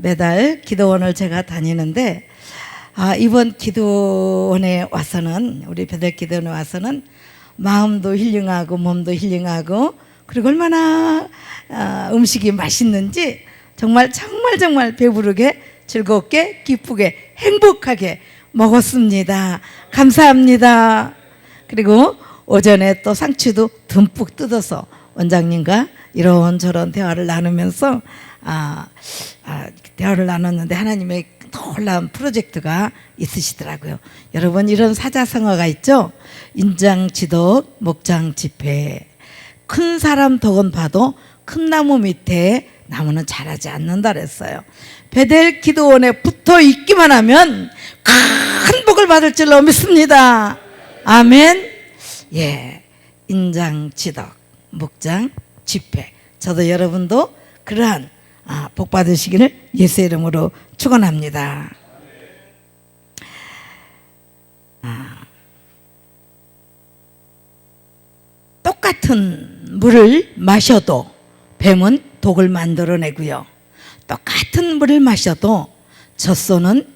매달 기도원을 제가 다니는데 이번 기도원에 와서는 우리 베델 기도원에 와서는 마음도 힐링하고 몸도 힐링하고 그리고 얼마나 음식이 맛있는지 정말 배부르게 즐겁게 기쁘게 행복하게 먹었습니다. 감사합니다. 그리고 오전에 또 상추도 듬뿍 뜯어서 원장님과 이런저런 대화를 나누면서 대화를 나눴는데 하나님의 놀라운 프로젝트가 있으시더라고요. 여러분, 이런 사자성어가 있죠. 인장지덕 목장지폐. 큰 사람 덕은 봐도 큰 나무 밑에 나무는 자라지 않는다 그랬어요. 베델 기도원에 붙어 있기만 하면 큰 복을 받을 줄로 믿습니다. 아멘. 예, 인장지덕 목장지폐. 저도 여러분도 그러한 복 받으시기를 예수 이름으로 축원합니다. 똑같은 물을 마셔도 뱀은 독을 만들어내고요. 똑같은 물을 마셔도 젖소는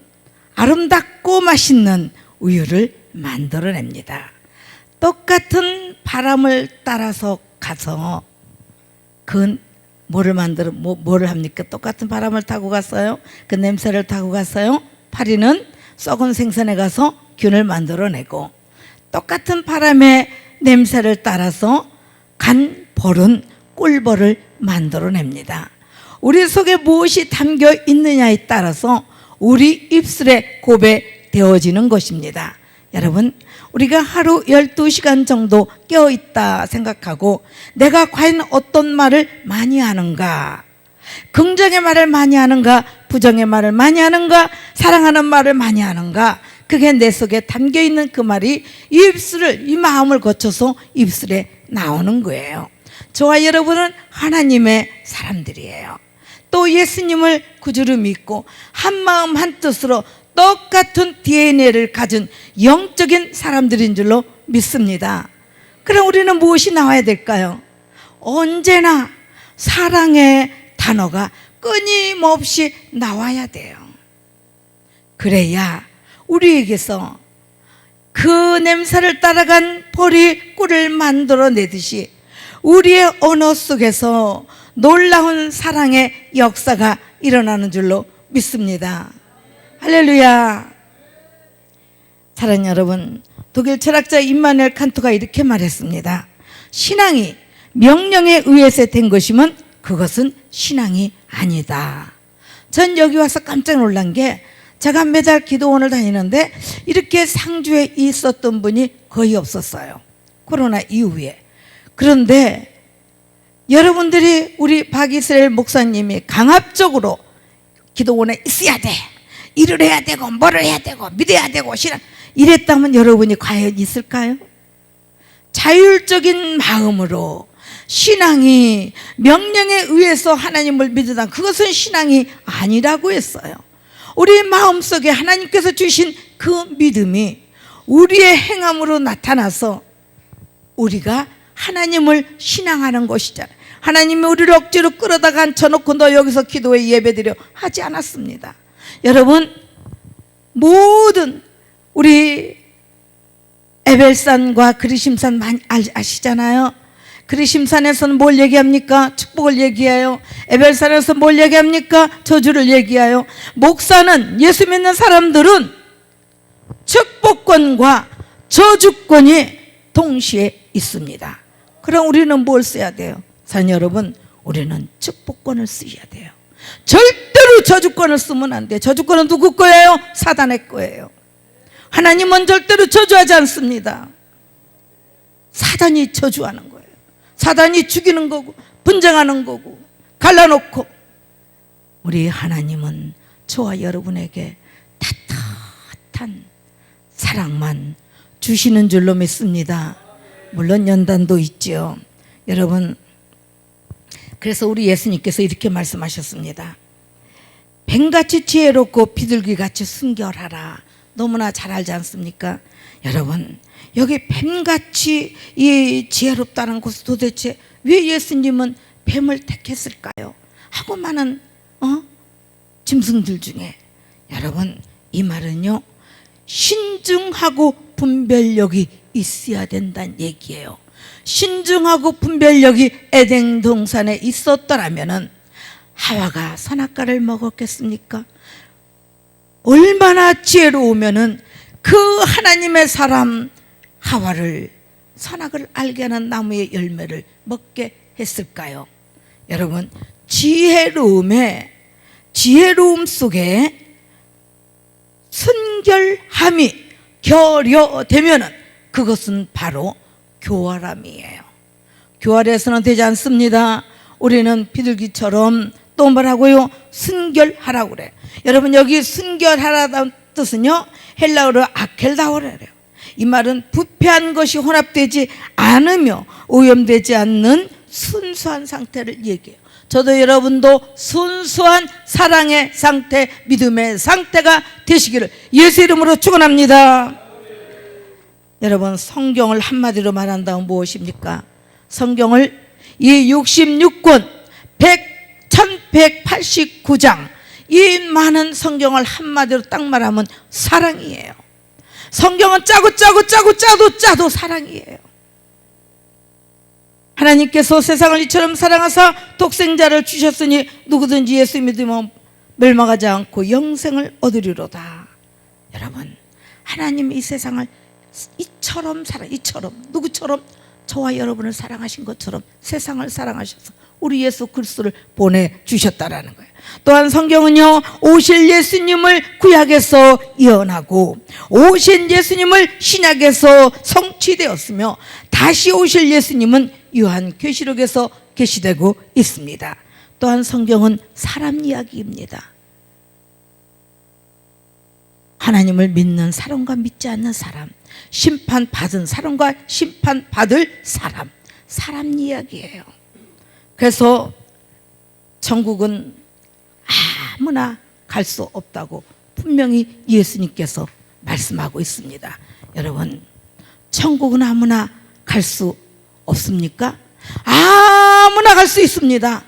아름답고 맛있는 우유를 만들어냅니다. 똑같은 바람을 따라서 가서 그 뭐를 합니까? 똑같은 바람을 타고 갔어요. 그 냄새를 타고 갔어요. 파리는 썩은 생선에 가서 균을 만들어내고, 똑같은 바람의 냄새를 따라서 간 벌은 꿀벌을 만들어냅니다. 우리 속에 무엇이 담겨 있느냐에 따라서 우리 입술에 고백되어지는 것입니다. 여러분, 우리가 하루 12시간 정도 깨어있다 생각하고 내가 과연 어떤 말을 많이 하는가, 긍정의 말을 많이 하는가, 부정의 말을 많이 하는가, 사랑하는 말을 많이 하는가, 그게 내 속에 담겨있는 그 말이 이 마음을 거쳐서 입술에 나오는 거예요. 저와 여러분은 하나님의 사람들이에요. 또 예수님을 구주로 믿고 한 마음 한 뜻으로 똑같은 DNA를 가진 영적인 사람들인 줄로 믿습니다. 그럼 우리는 무엇이 나와야 될까요? 언제나 사랑의 단어가 끊임없이 나와야 돼요. 그래야 우리에게서 그 냄새를 따라간 벌이 꿀을 만들어내듯이 우리의 언어 속에서 놀라운 사랑의 역사가 일어나는 줄로 믿습니다. 할렐루야. 사랑하는 여러분, 독일 철학자 임마누엘 칸트가 이렇게 말했습니다. 신앙이 명령에 의해서 된 것이면 그것은 신앙이 아니다. 전 여기 와서 깜짝 놀란 게, 제가 매달 기도원을 다니는데 이렇게 상주에 있었던 분이 거의 없었어요. 코로나 이후에. 그런데 여러분들이 우리 박이스라엘 목사님이 강압적으로 기도원에 있어야 돼, 일을 해야 되고 뭐를 해야 되고 믿어야 되고 이랬다면 여러분이 과연 있을까요? 자율적인 마음으로 신앙이 명령에 의해서 하나님을 믿으다, 그것은 신앙이 아니라고 했어요. 우리 마음속에 하나님께서 주신 그 믿음이 우리의 행함으로 나타나서 우리가 하나님을 신앙하는 것이잖아요. 하나님이 우리를 억지로 끌어다가 앉혀놓고 너 여기서 기도해 예배드려 하지 않았습니다. 여러분, 모든 우리 에벨산과 그리심산 많이 아시잖아요. 그리심산에서는 뭘 얘기합니까? 축복을 얘기해요. 에벨산에서 뭘 얘기합니까? 저주를 얘기해요. 목사는, 예수 믿는 사람들은 축복권과 저주권이 동시에 있습니다. 그럼 우리는 뭘 써야 돼요? 사랑 여러분, 우리는 축복권을 써야 돼요. 절대로 저주권을 쓰면 안 돼요. 저주권은 누구 거예요? 사단의 거예요. 하나님은 절대로 저주하지 않습니다. 사단이 저주하는 거예요. 사단이 죽이는 거고 분쟁하는 거고 갈라놓고, 우리 하나님은 저와 여러분에게 따뜻한 사랑만 주시는 줄로 믿습니다. 물론 연단도 있죠. 여러분, 그래서 우리 예수님께서 이렇게 말씀하셨습니다. 뱀같이 지혜롭고 비둘기같이 순결하라. 너무나 잘 알지 않습니까? 여러분, 여기 뱀같이 이 지혜롭다는 것은 도대체 왜 예수님은 뱀을 택했을까요? 하고 많은 짐승들 중에 여러분 이 말은요 신중하고 분별력이 있어야 된다는 얘기예요. 신중하고 분별력이 에덴 동산에 있었더라면은 하와가 선악과를 먹었겠습니까? 얼마나 지혜로우면은 그 하나님의 사람 하와를 선악을 알게 하는 나무의 열매를 먹게 했을까요? 여러분 지혜로움 속에 순결함이 결여되면은 그것은 바로 교활함이에요. 교활해서는 되지 않습니다. 우리는 비둘기처럼 또 뭐라고요? 순결하라고 그래요. 여러분 여기 순결하라는 뜻은요 헬라어로 아켈다오래요. 이 말은 부패한 것이 혼합되지 않으며 오염되지 않는 순수한 상태를 얘기해요. 저도 여러분도 순수한 사랑의 상태, 믿음의 상태가 되시기를 예수 이름으로 축원합니다. 여러분 성경을 한마디로 말한다면 무엇입니까? 성경을 이 66권 1189장 이 많은 성경을 한마디로 딱 말하면 사랑이에요. 성경은 짜도 사랑이에요. 하나님께서 세상을 이처럼 사랑하사 독생자를 주셨으니 누구든지 예수 믿으면 멸망하지 않고 영생을 얻으리로다. 여러분 하나님이 이 세상을 이처럼 누구처럼 저와 여러분을 사랑하신 것처럼 세상을 사랑하셔서 우리 예수 그리스도를 보내주셨다라는 거예요. 또한 성경은요 오실 예수님을 구약에서 예언하고 오신 예수님을 신약에서 성취되었으며 다시 오실 예수님은 요한계시록에서 계시되고 있습니다. 또한 성경은 사람 이야기입니다. 하나님을 믿는 사람과 믿지 않는 사람, 심판받은 사람과 심판받을 사람 이야기예요. 그래서 천국은 아무나 갈 수 없다고 분명히 예수님께서 말씀하고 있습니다. 여러분 천국은 아무나 갈 수 없습니까? 아무나 갈 수 있습니다.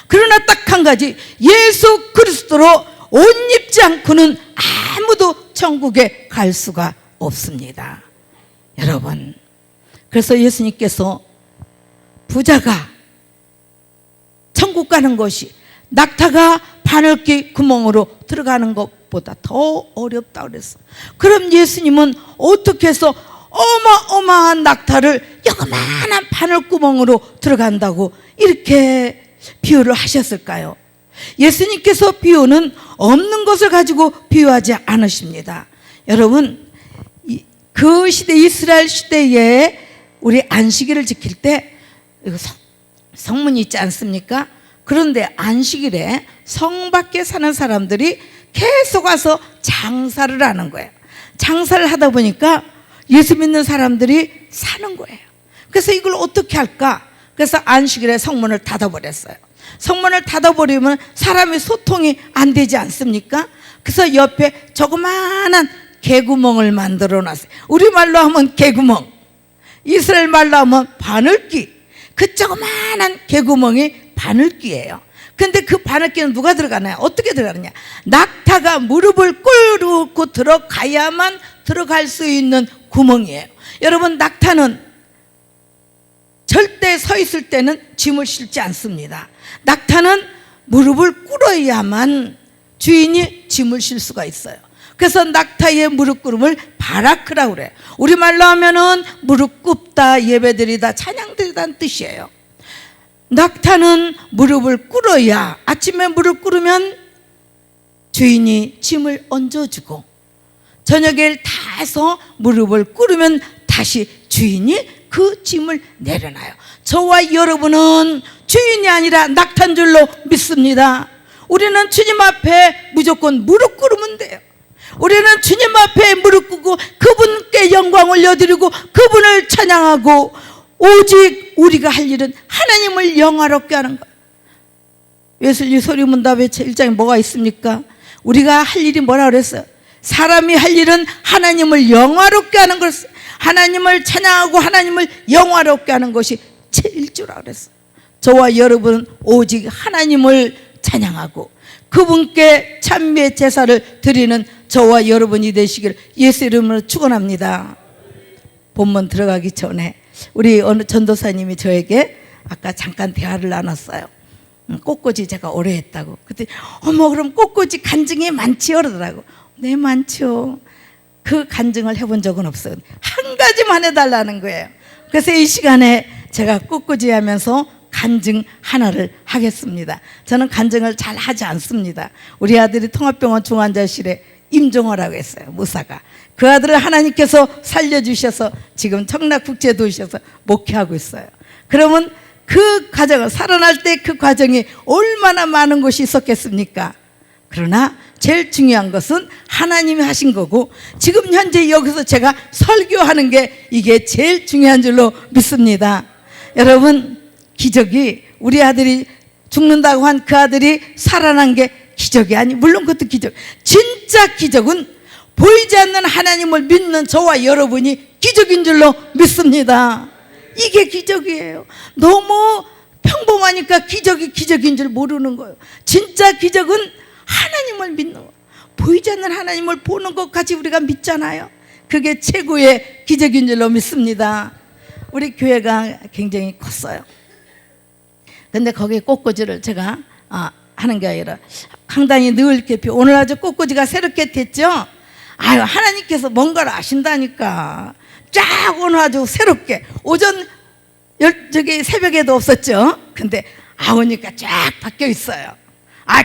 그러나 딱 한 가지 예수 그리스도로 옷 입지 않고는 아무도 천국에 갈 수가 없습니다. 여러분 그래서 예수님께서 부자가 천국 가는 것이 낙타가 바늘귀 구멍으로 들어가는 것보다 더 어렵다 그랬어. 그럼 예수님은 어떻게 해서 어마어마한 낙타를 요만한 바늘구멍으로 들어간다고 이렇게 비유를 하셨을까요? 예수님께서 비유는 없는 것을 가지고 비유하지 않으십니다. 여러분 그 시대 이스라엘 시대에 우리 안식일을 지킬 때 성문이 있지 않습니까? 그런데 안식일에 성 밖에 사는 사람들이 계속 와서 장사를 하는 거예요. 장사를 하다 보니까 예수 믿는 사람들이 사는 거예요. 그래서 이걸 어떻게 할까? 그래서 안식일에 성문을 닫아버렸어요. 성문을 닫아버리면 사람이 소통이 안 되지 않습니까? 그래서 옆에 조그마한 개구멍을 만들어 놨어요. 우리말로 하면 개구멍, 이스라엘 말로 하면 바늘귀. 그 조그마한 개구멍이 바늘귀예요. 근데 그 바늘귀는 누가 들어가나요? 어떻게 들어가느냐? 낙타가 무릎을 꿇고 들어가야만 들어갈 수 있는 구멍이에요. 여러분 낙타는 절대 서 있을 때는 짐을 실지 않습니다. 낙타는 무릎을 꿇어야만 주인이 짐을 실 수가 있어요. 그래서 낙타의 무릎 꿇음을 바라크라고 그래요. 우리말로 하면은 무릎 꿇다, 예배드리다, 찬양드리다는 뜻이에요. 낙타는 무릎을 꿇어야 아침에 무릎 꿇으면 주인이 짐을 얹어주고 저녁에 다 해서 무릎을 꿇으면 다시 주인이 그 짐을 내려놔요. 저와 여러분은 주인이 아니라 낙타인 줄로 믿습니다. 우리는 주님 앞에 무조건 무릎 꿇으면 돼요. 우리는 주님 앞에 무릎 꿇고 그분께 영광 올려드리고 그분을 찬양하고 오직 우리가 할 일은 하나님을 영화롭게 하는 거예요. 웨슬리 소리문답의 1장에 뭐가 있습니까? 우리가 할 일이 뭐라 그랬어요? 사람이 할 일은 하나님을 영화롭게 하는 것, 하나님을 찬양하고 하나님을 영화롭게 하는 것이 제일 주라 그랬어요. 저와 여러분은 오직 하나님을 찬양하고 그분께 찬미의 제사를 드리는 저와 여러분이 되시길 예수 이름으로 축원합니다. 본문 들어가기 전에 우리 어느 전도사님이 저에게 아까 잠깐 대화를 나눴어요. 꽃꽂이 제가 오래 했다고. 그때 어머 그럼 꽃꽂이 간증이 많지요? 그러더라고. 네 많죠. 그 간증을 해본 적은 없어요. 한 가지만 해달라는 거예요. 그래서 이 시간에 제가 꽃꽂이 하면서 간증 하나를 하겠습니다. 저는 간증을 잘 하지 않습니다. 우리 아들이 통합병원 중환자실에 임종호라고 했어요. 무사가. 그 아들을 하나님께서 살려주셔서 지금 청락국제도시에서 목회하고 있어요. 그러면 그 과정을 살아날 때 그 과정이 얼마나 많은 것이 있었겠습니까? 그러나 제일 중요한 것은 하나님이 하신 거고 지금 현재 여기서 제가 설교하는 게 이게 제일 중요한 줄로 믿습니다. 여러분 기적이 우리 아들이 죽는다고 한 그 아들이 살아난 게 기적이 아니 물론 그것도 기적. 진짜 기적은 보이지 않는 하나님을 믿는 저와 여러분이 기적인 줄로 믿습니다. 이게 기적이에요. 너무 평범하니까 기적이 기적인 줄 모르는 거예요. 진짜 기적은 하나님을 믿는 거예요. 보이지 않는 하나님을 보는 것까지 우리가 믿잖아요. 그게 최고의 기적인 줄로 믿습니다. 우리 교회가 굉장히 컸어요. 근데 거기에 꽃꽂이를 제가 하는 게 아니라 강단이 늘 이렇게 오늘 아주 꽃꽂이가 새롭게 됐죠. 아유 하나님께서 뭔가를 아신다니까. 쫙 오늘 아주 새롭게 오전 저기 새벽에도 없었죠. 근데 오니까 쫙 바뀌어 있어요.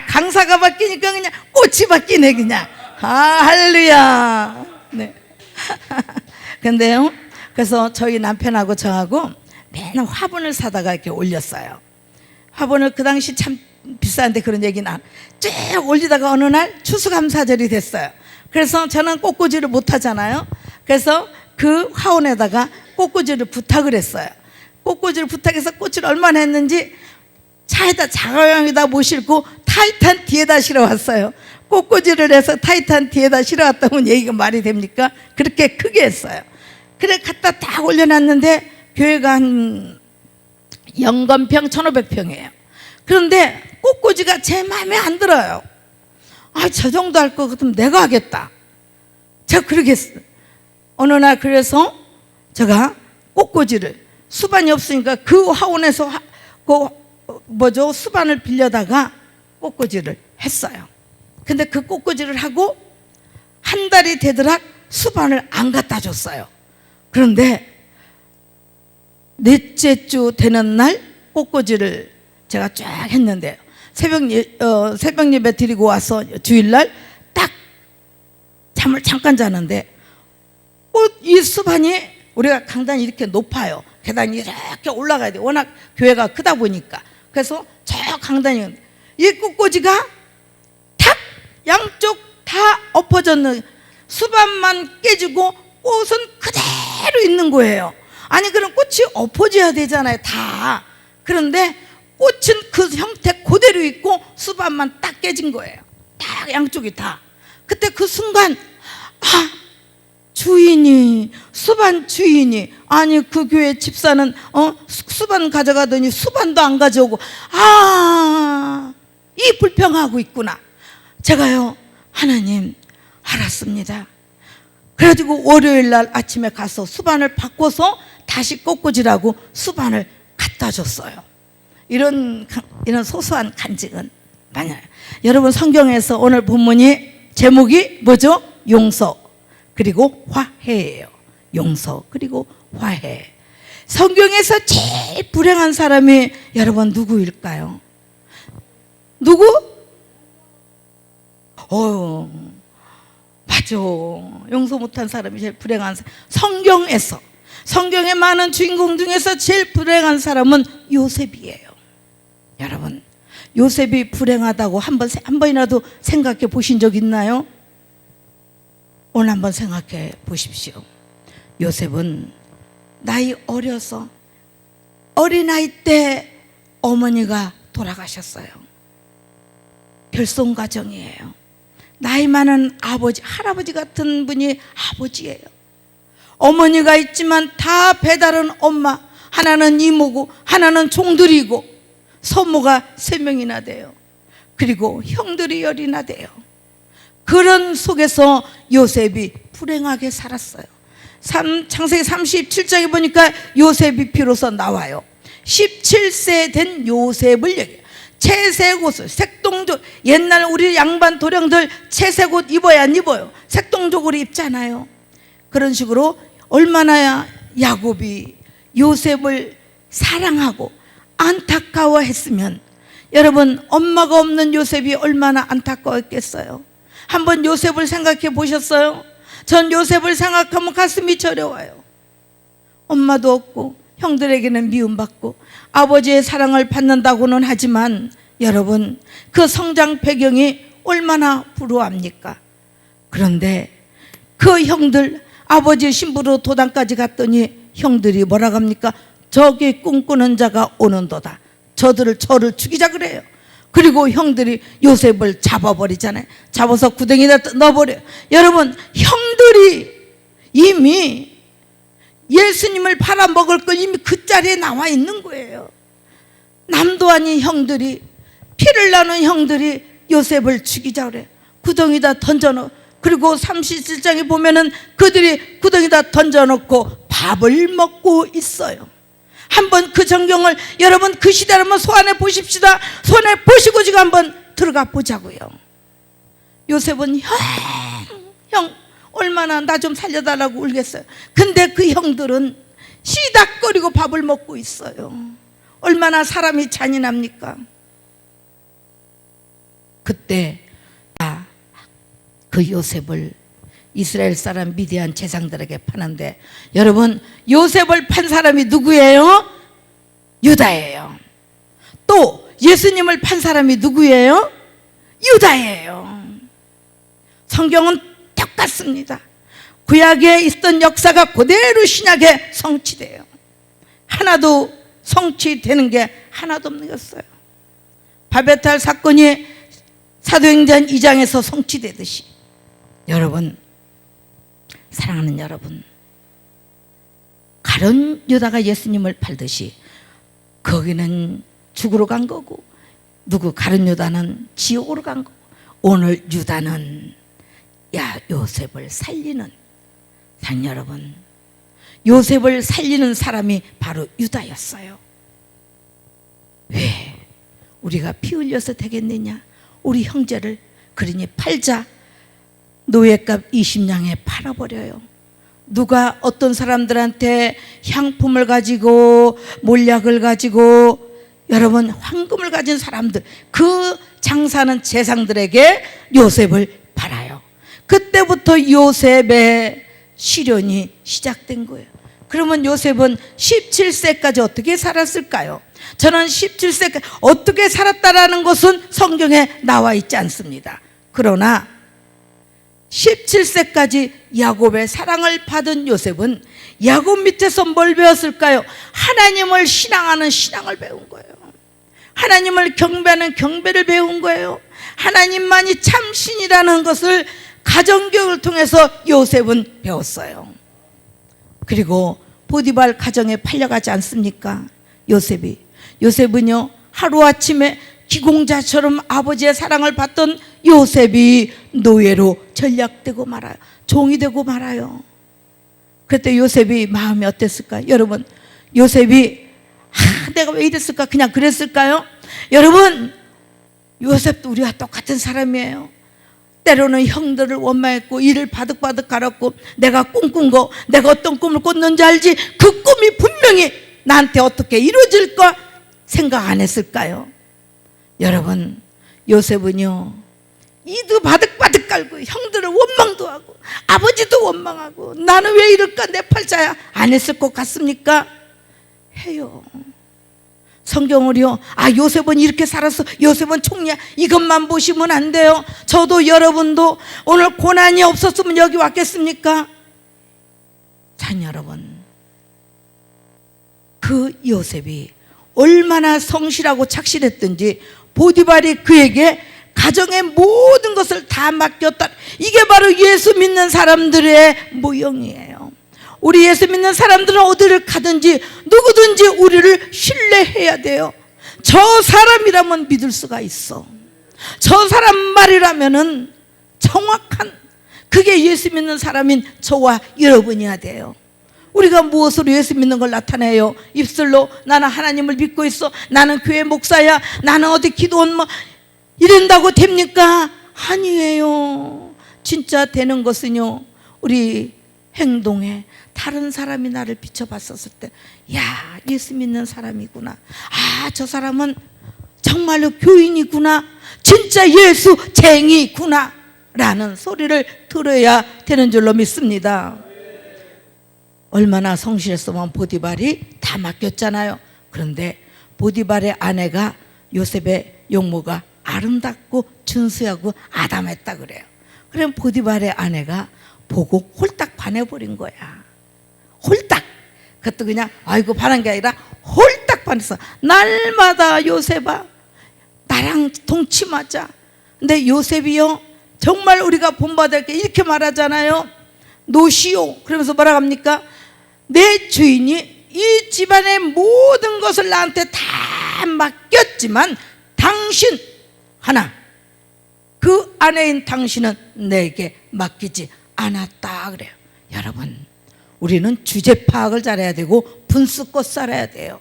강사가 바뀌니까 그냥 꽃이 바뀌네 그냥. 할렐루야. 네. 근데요. 그래서 저희 남편하고 저하고 맨날 화분을 사다가 이렇게 올렸어요. 화분을 그 당시 참 비싼데 그런 얘기는 쭉 올리다가 어느 날 추수감사절이 됐어요. 그래서 저는 꽃꽂이를 못 하잖아요. 그래서 그 화원에다가 꽃꽂이를 부탁을 했어요. 꽃꽂이를 부탁해서 꽃을 얼마나 했는지 차에다 자가용에다 못 싣고 타이탄 뒤에다 실어왔어요. 꽃꽂이를 해서 타이탄 뒤에다 실어왔다면 얘기가 말이 됩니까? 그렇게 크게 했어요. 그래 갖다 딱 올려놨는데 교회가 한 영건평 1500평이에요. 그런데 꽃꽂이가 제 마음에 안 들어요. 저 정도 할 것 같으면 내가 하겠다. 제가 그러겠어요. 어느 날 그래서 제가 꽃꽂이를 수반이 없으니까 그 화원에서 수반을 빌려다가 꽃꽂이를 했어요. 근데 그 꽃꽂이를 하고 한 달이 되더라 수반을 안 갖다 줬어요. 그런데 넷째 주 되는 날 꽃꽂이를 제가 쫙 했는데요. 새벽 예배 드리고 와서 주일날 딱 잠을 잠깐 자는데 이 수반이 우리가 강단이 이렇게 높아요. 계단이 이렇게 올라가야 돼. 워낙 교회가 크다 보니까. 그래서 저 강단이 이 꽃꽂이가 탁 양쪽 다 엎어졌는 수반만 깨지고 꽃은 그대로 있는 거예요. 아니 그럼 꽃이 엎어져야 되잖아요. 다. 그런데 꽃은 그 형태 그대로 있고 수반만 딱 깨진 거예요. 딱 양쪽이 다. 그때 그 순간 주인이 수반 주인이 아니 그 교회 집사는 수반 가져가더니 수반도 안 가져오고 이 불평하고 있구나. 제가요 하나님 알았습니다. 그래가지고 월요일 날 아침에 가서 수반을 바꿔서 다시 꽃꽂이라고 수반을 갖다 줬어요. 이런 소소한 간증은 많아요. 여러분 성경에서 오늘 본문이 제목이 뭐죠? 용서 그리고 화해예요. 용서 그리고 화해. 성경에서 제일 불행한 사람이 여러분 누구일까요? 누구? 맞아. 용서 못한 사람이 제일 불행한 사람. 성경에서 성경의 많은 주인공 중에서 제일 불행한 사람은 요셉이에요. 여러분 요셉이 불행하다고 한 번이라도 생각해 보신 적 있나요? 오늘 한번 생각해 보십시오. 요셉은 나이 어려서 어린아이 때 어머니가 돌아가셨어요. 별송가정이에요. 나이 많은 아버지, 할아버지 같은 분이 아버지예요. 어머니가 있지만 다 배다른 엄마, 하나는 이모고 하나는 종들이고, 서모가 3명이나 돼요. 그리고 형들이 열이 나대요. 그런 속에서 요셉이 불행하게 살았어요. 창세기 37장에 보니까 요셉이 비로소 나와요. 17세 된 요셉을 얘기해요. 채색 옷을, 색동족, 옛날 우리 양반 도령들 채색 옷 입어야 안 입어요? 색동족으로 입잖아요. 그런 식으로 얼마나 야곱이 요셉을 사랑하고 안타까워했으면, 여러분 엄마가 없는 요셉이 얼마나 안타까웠겠어요. 한번 요셉을 생각해 보셨어요? 전 요셉을 생각하면 가슴이 저려와요. 엄마도 없고 형들에게는 미움받고 아버지의 사랑을 받는다고는 하지만 여러분 그 성장 배경이 얼마나 불우합니까? 그런데 그 형들, 아버지 신부로 도당까지 갔더니 형들이 뭐라고 합니까? 저기 꿈꾸는 자가 오는도다. 저를 죽이자 그래요. 그리고 형들이 요셉을 잡아버리잖아요. 잡아서 구덩이에 넣어버려요. 여러분 형들이 이미 예수님을 팔아먹을 걸 이미 그 자리에 나와 있는 거예요. 남도 아닌 형들이, 피를 나눈 형들이 요셉을 죽이자 그래요. 구덩이에다 던져놓고, 그리고 37장에 보면은 그들이 구덩이에다 던져놓고 밥을 먹고 있어요. 한번 그 전경을 여러분 그 시대를 한번 소환해 보십시다. 손에 보시고 지금 한번 들어가 보자고요. 요셉은 형 얼마나 나 좀 살려달라고 울겠어요. 근데 그 형들은 시닥거리고 밥을 먹고 있어요. 얼마나 사람이 잔인합니까? 그때 그 요셉을 이스라엘 사람 미디안 제상들에게 파는데, 여러분 요셉을 판 사람이 누구예요? 유다예요. 또 예수님을 판 사람이 누구예요? 유다예요. 성경은 똑같습니다. 구약에 있던 역사가 그대로 신약에 성취돼요. 하나도 성취되는 게 하나도 없는 거였어요. 바베탈 사건이 사도행전 2장에서 성취되듯이, 여러분 사랑하는 여러분, 가룟 유다가 예수님을 팔듯이 거기는 죽으러 간 거고, 가룟 유다는 지옥으로 간 거고, 오늘 유다는 요셉을 살리는, 여러분 요셉을 살리는 사람이 바로 유다였어요. 왜 우리가 피 흘려서 되겠느냐? 우리 형제를 그러니 팔자. 노예값 20냥에 팔아버려요. 누가 어떤 사람들한테 향품을 가지고 몰약을 가지고, 여러분 황금을 가진 사람들, 그 장사하는 재상들에게 요셉을 팔아요. 그때부터 요셉의 시련이 시작된 거예요. 그러면 요셉은 17세까지 어떻게 살았을까요? 저는 17세까지 어떻게 살았다라는 것은 성경에 나와 있지 않습니다. 그러나 17세까지 야곱의 사랑을 받은 요셉은 야곱 밑에서 뭘 배웠을까요? 하나님을 신앙하는 신앙을 배운 거예요. 하나님을 경배하는 경배를 배운 거예요. 하나님만이 참 신이라는 것을 가정교육을 통해서 요셉은 배웠어요. 그리고 보디발 가정에 팔려가지 않습니까? 요셉은요 하루아침에 기공자처럼 아버지의 사랑을 받던 요셉이 노예로 전락되고 말아요. 종이 되고 말아요. 그때 요셉이 마음이 어땠을까요? 여러분 요셉이 내가 왜 이랬을까? 그냥 그랬을까요? 여러분 요셉도 우리와 똑같은 사람이에요. 때로는 형들을 원망했고 이를 바득바득 갈았고, 내가 꿈꾼 거, 내가 어떤 꿈을 꿨는지 알지? 그 꿈이 분명히 나한테 어떻게 이루어질까 생각 안 했을까요? 여러분 요셉은요 이도 바득바득 갈고 형들을 원망도 하고 아버지도 원망하고, 나는 왜 이럴까, 내 팔자야, 안 했을 것 같습니까? 해요. 성경을요 요셉은 이렇게 살았어, 요셉은 총리야, 이것만 보시면 안 돼요. 저도 여러분도 오늘 고난이 없었으면 여기 왔겠습니까? 자녀 여러분, 그 요셉이 얼마나 성실하고 착실했든지 보디발이 그에게 가정의 모든 것을 다 맡겼다. 이게 바로 예수 믿는 사람들의 모형이에요. 우리 예수 믿는 사람들은 어디를 가든지 누구든지 우리를 신뢰해야 돼요. 저 사람이라면 믿을 수가 있어. 저 사람 말이라면은 정확한, 그게 예수 믿는 사람인 저와 여러분이어야 돼요. 우리가 무엇으로 예수 믿는 걸 나타내요? 입술로 나는 하나님을 믿고 있어, 나는 교회 목사야, 나는 어디 기도원 뭐 이런다고 됩니까? 아니에요. 진짜 되는 것은요, 우리 행동에 다른 사람이 나를 비춰봤었을 때, 야, 예수 믿는 사람이구나, 아, 저 사람은 정말로 교인이구나, 진짜 예수쟁이구나 라는 소리를 들어야 되는 줄로 믿습니다. 얼마나 성실했으면 보디발이 다 맡겼잖아요. 그런데 보디발의 아내가 요셉의 용모가 아름답고 준수하고 아담했다 그래요. 그럼 보디발의 아내가 보고 홀딱 반해버린 거야. 홀딱. 그것도 그냥 아이고 반한 게 아니라 홀딱 반했어. 날마다 요셉아, 나랑 동침하자. 근데 요셉이요, 정말 우리가 본받을 게 이렇게 말하잖아요. 노시오. 그러면서 뭐라고 합니까? 내 주인이 이 집안의 모든 것을 나한테 다 맡겼지만 당신 하나, 그 아내인 당신은 내게 맡기지 않았다 그래요. 여러분, 우리는 주제 파악을 잘해야 되고 분수껏 살아야 돼요.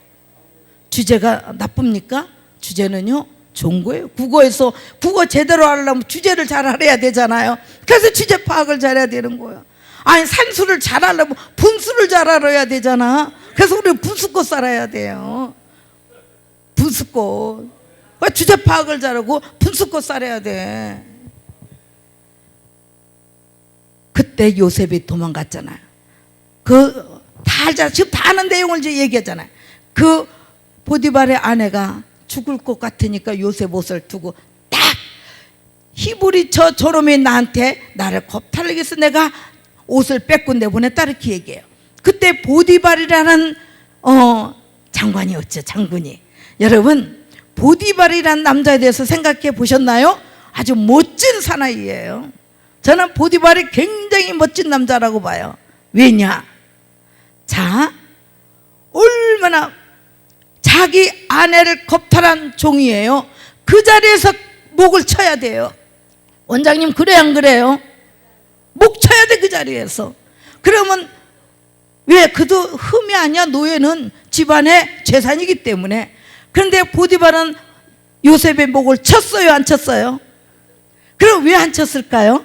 주제가 나쁩니까? 주제는요 좋은 거예요. 국어에서 국어 제대로 하려면 주제를 잘 알아야 되잖아요. 그래서 주제 파악을 잘해야 되는 거예요. 아니, 산수를 잘 하려면 분수를 잘 알아야 되잖아. 그래서 우리는 분수껏 살아야 돼요. 분수껏. 주제 파악을 잘하고 분수껏 살아야 돼. 그때 요셉이 도망갔잖아요. 다 알잖아. 지금 다 아는 내용을 이제 얘기하잖아요. 그 보디발의 아내가 죽을 것 같으니까 요셉 옷을 두고 딱, 히브리 저놈이 나한테 나를 겁탈하기 위해서 내가 옷을 뺏고 내보냈다 이렇게 얘기해요. 그때 보디발이라는 장관이었죠. 장군이. 여러분, 보디발이라는 남자에 대해서 생각해 보셨나요? 아주 멋진 사나이예요. 저는 보디발이 굉장히 멋진 남자라고 봐요. 왜냐? 자, 얼마나 자기 아내를 겁탈한 종이에요. 그 자리에서 목을 쳐야 돼요. 원장님, 그래 안 그래요? 목 쳐야 돼, 그 자리에서. 그러면 왜? 그도 흠이 아니야. 노예는 집안의 재산이기 때문에. 그런데 보디발은 요셉의 목을 쳤어요, 안 쳤어요? 그럼 왜 안 쳤을까요?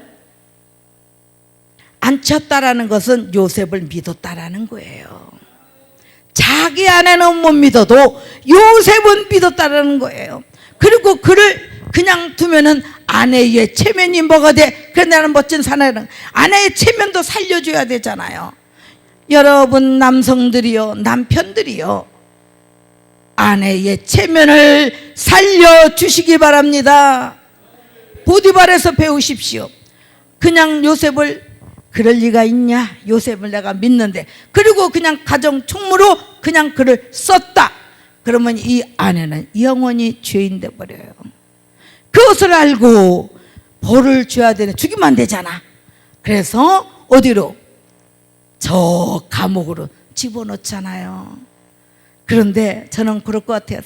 안 쳤다라는 것은 요셉을 믿었다라는 거예요. 자기 아내는 못 믿어도 요셉은 믿었다라는 거예요. 그리고 그를 그냥 두면은 아내의 체면이 뭐가 돼? 그런데 나는 멋진 사나이는 아내의 체면도 살려줘야 되잖아요. 여러분 남성들이요, 남편들이요, 아내의 체면을 살려주시기 바랍니다. 보디발에서 배우십시오. 그냥 요셉을, 그럴 리가 있냐? 요셉을 내가 믿는데, 그리고 그냥 가정 총무로 그냥 그를 썼다. 그러면 이 아내는 영원히 죄인 돼 버려요. 그것을 알고 벌을 줘야 되는, 죽이면 안 되잖아. 그래서 어디로? 저 감옥으로 집어넣잖아요. 그런데 저는 그럴 것 같아요.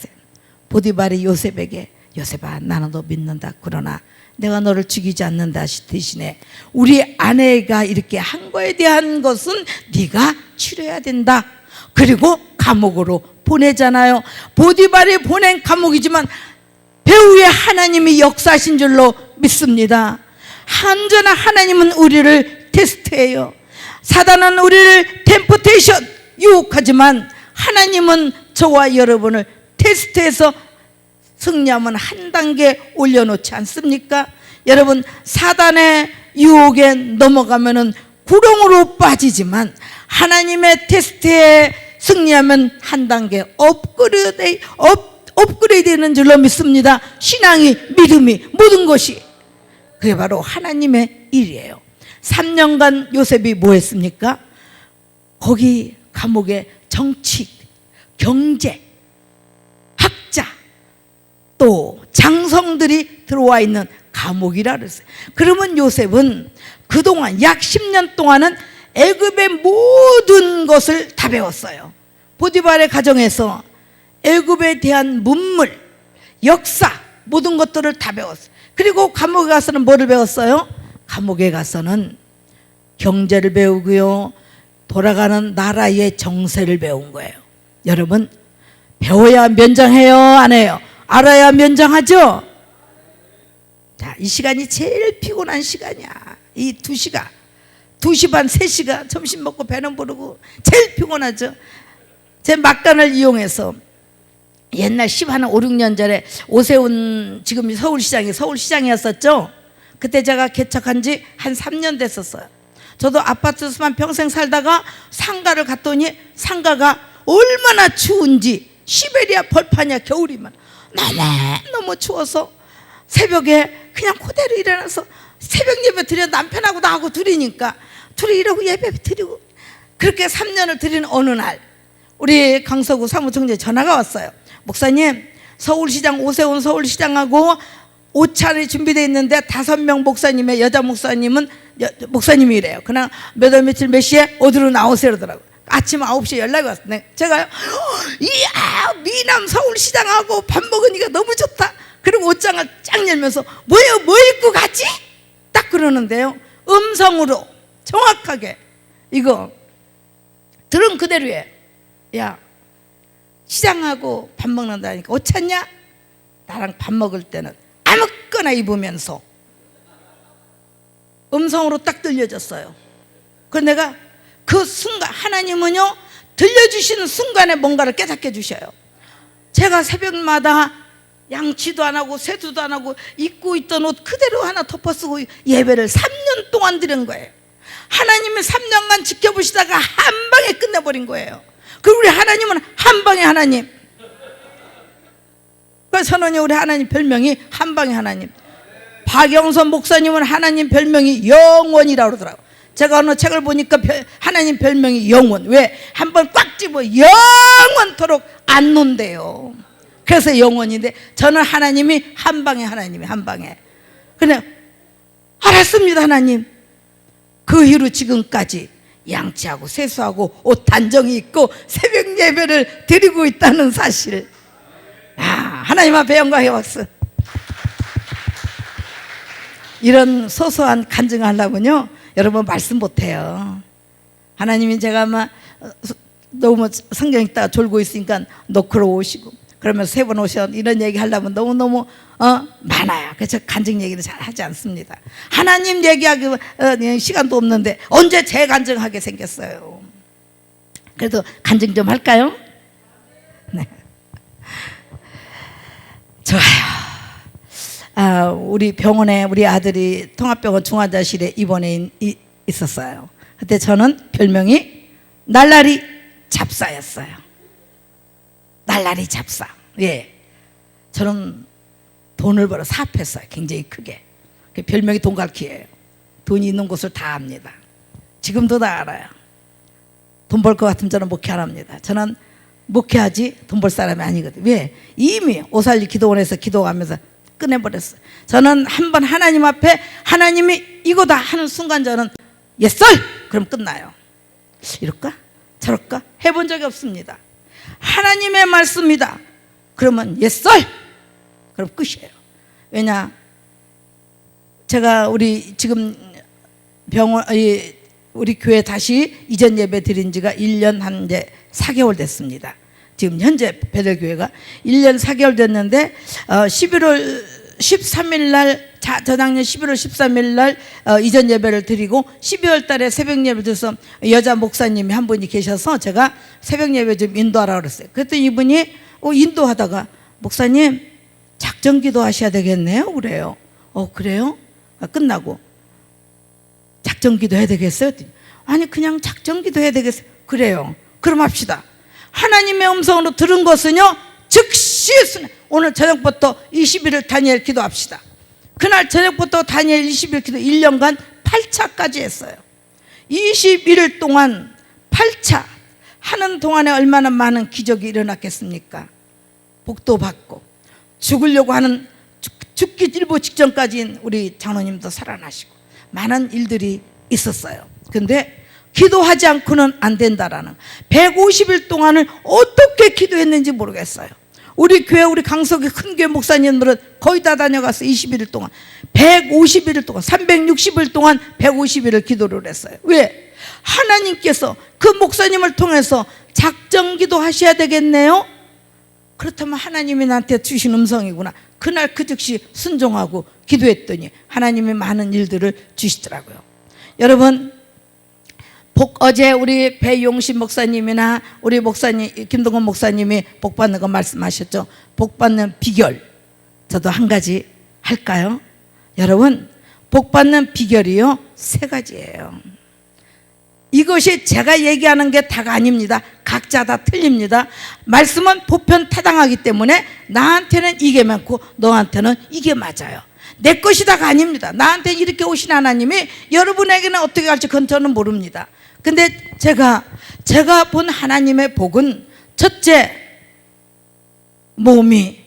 보디발이 요셉에게, 요셉아, 나는 너 믿는다. 그러나 내가 너를 죽이지 않는다. 대신에 우리 아내가 이렇게 한 거에 대한 것은 네가 치러야 된다. 그리고 감옥으로 보내잖아요. 보디발이 보낸 감옥이지만 배후에 하나님이 역사하신 줄로 믿습니다. 언제나 하나님은 우리를 테스트해요. 사단은 우리를 템프테이션, 유혹하지만 하나님은 저와 여러분을 테스트해서 승리하면 한 단계 올려놓지 않습니까? 여러분, 사단의 유혹에 넘어가면은 구렁으로 빠지지만 하나님의 테스트에 승리하면 한 단계 업그레이드 되는 줄로 믿습니다. 신앙이, 믿음이, 모든 것이 그게 바로 하나님의 일이에요. 3년간 요셉이 뭐 했습니까? 거기 감옥에 정치, 경제, 학자, 또 장성들이 들어와 있는 감옥이라 그랬어요. 그러면 요셉은 그동안 약 10년 동안은 애굽의 모든 것을 다 배웠어요. 보디발의 가정에서 애굽에 대한 문물, 역사, 모든 것들을 다 배웠어요. 그리고 감옥에 가서는 뭐를 배웠어요? 감옥에 가서는 경제를 배우고요, 돌아가는 나라의 정세를 배운 거예요. 여러분, 배워야 면장해요, 안 해요? 알아야 면장하죠? 자, 이 시간이 제일 피곤한 시간이야. 이 2시가 2시 반 3시가 점심 먹고 배는 부르고 제일 피곤하죠. 제 막간을 이용해서 옛날 5, 6년 전에 오세훈, 지금 서울시장이었었죠. 그때 제가 개척한 지 한 3년 됐었어요. 저도 아파트에서만 평생 살다가 상가를 갔더니 상가가 얼마나 추운지, 시베리아 벌판이야. 겨울이면 너무 추워서 새벽에 그냥 그대로 일어나서 새벽 예배 드려, 남편하고 나하고 둘이니까 둘이 이러고 예배 드리고, 그렇게 3년을 드린 어느 날 우리 강서구 사무총장에 전화가 왔어요. 목사님, 서울시장 오세훈 서울시장하고 오찬이 준비되어 있는데 5명 목사님의 여자 목사님은 목사님이래요. 그냥 몇 월 며칠 몇 시에 어디로 나오세요 그러더라고요. 아침 9시에 연락이 왔어요. 제가요, 이야, 미남 서울시장하고 밥 먹으니까 너무 좋다. 그리고 옷장을 쫙 열면서 뭐예요, 뭐 입고 가지? 딱 그러는데요, 음성으로 정확하게 이거 들은 그대로예요. 야, 시장하고 밥 먹는다니까 옷 찾냐? 나랑 밥 먹을 때는 아무거나 입으면서. 음성으로 딱 들려졌어요. 그래서 내가 그 순간, 하나님은요 들려주시는 순간에 뭔가를 깨닫게 해주셔요. 제가 새벽마다 양치도 안 하고 세수도 안 하고 입고 있던 옷 그대로 하나 덮어쓰고 예배를 3년 동안 드린 거예요. 하나님이 3년간 지켜보시다가 한 방에 끝내버린 거예요. 그리고 우리 하나님은 한 방의 하나님. 그래서 저는 우리 하나님 별명이 한 방의 하나님. 박영선 목사님은 하나님 별명이 영원이라고 그러더라고요. 제가 어느 책을 보니까 하나님 별명이 영원. 왜? 한번 꽉 집어 영원토록 안 논대요. 그래서 영원인데, 저는 하나님이 한 방에 하나님이 한 방에. 그냥 알았습니다 하나님. 그 이후로 지금까지 양치하고 세수하고 옷 단정히 입고 새벽 예배를 드리고 있다는 사실. 하나님 앞에 영광의 박수. 이런 소소한 간증을 하려면요, 여러분 말씀 못해요. 하나님이 제가 아마 너무 성경 읽다가 졸고 있으니까 노크로 오시고, 그러면 3번 오셔 이런 얘기 하려면 너무너무 많아요. 그래서 간증 얘기를 잘 하지 않습니다. 하나님 얘기하기 시간도 없는데 언제 재간증하게 생겼어요. 그래도 간증 좀 할까요? 네. 좋아요. 우리 병원에 우리 아들이 통합병원 중환자실에 입원해 있었어요. 그때 저는 별명이 날라리 잡사였어요. 날라리 잡사. 예, 저는 돈을 벌어 사업했어요. 굉장히 크게. 그 별명이 돈갈퀴예요. 돈이 있는 곳을 다 압니다. 지금도 다 알아요. 돈 벌 것 같으면 저는 목회 안 합니다. 저는 목회하지 돈 벌 사람이 아니거든요. 왜? 이미 오살리 기도원에서 기도하면서 끝내버렸어요. 저는 한번 하나님 앞에 하나님이 이거다 하는 순간 저는 예썰! 그럼 끝나요. 이럴까? 저럴까? 해본 적이 없습니다. 하나님의 말씀이다. 그러면 예썰! 그럼 끝이에요. 왜냐? 제가 우리 지금 병원, 우리 교회 다시 이전 예배 드린 지가 1년 한 이제 4개월 됐습니다. 지금 현재 베델교회가 1년 4개월 됐는데 11월 13일 날, 저작년 11월 13일 날 이전 예배를 드리고 12월 달에 새벽 예배를 드려서 여자 목사님이 한 분이 계셔서 제가 새벽 예배 좀 인도하라고 그랬어요. 그랬더니 이분이 인도하다가 목사님 작정 기도 하셔야 되겠네요 그래요. 그래요? 끝나고 작정 기도 해야 되겠어요? 아니 그냥 작정 기도 해야 되겠어요. 그래요. 그럼 합시다. 하나님의 음성으로 들은 것은요 즉시 오늘 저녁부터 20일을 다니엘 기도합시다. 그날 저녁부터 다니엘 20일 기도 1년간 8차까지 했어요. 21일 동안 8차 하는 동안에 얼마나 많은 기적이 일어났겠습니까? 복도 받고 죽으려고 하는 죽기 일보 직전까지인 우리 장로님도 살아나시고 많은 일들이 있었어요. 근데 기도하지 않고는 안 된다라는 150일 동안을 어떻게 기도했는지 모르겠어요. 우리 교회, 우리 강석의 큰 교회 목사님들은 거의 다 다녀가서 21일 동안, 151일 동안, 360일 동안 150일을 기도를 했어요. 왜? 하나님께서 그 목사님을 통해서 작정기도 하셔야 되겠네요. 그렇다면 하나님이 나한테 주신 음성이구나. 그날 그 즉시 순종하고 기도했더니 하나님이 많은 일들을 주시더라고요. 여러분, 어제 우리 배용신 목사님이나 우리 목사님 김동건 목사님이 복 받는 거 말씀하셨죠. 복 받는 비결, 저도 한 가지 할까요? 여러분, 복 받는 비결이요 3가지예요. 이것이 제가 얘기하는 게 다가 아닙니다. 각자 다 틀립니다. 말씀은 보편타당하기 때문에 나한테는 이게 맞고 너한테는 이게 맞아요. 내 것이 다가 아닙니다. 나한테 이렇게 오신 하나님이 여러분에게는 어떻게 할지 그건 저는 모릅니다. 근데 제가 본 하나님의 복은, 첫째, 몸이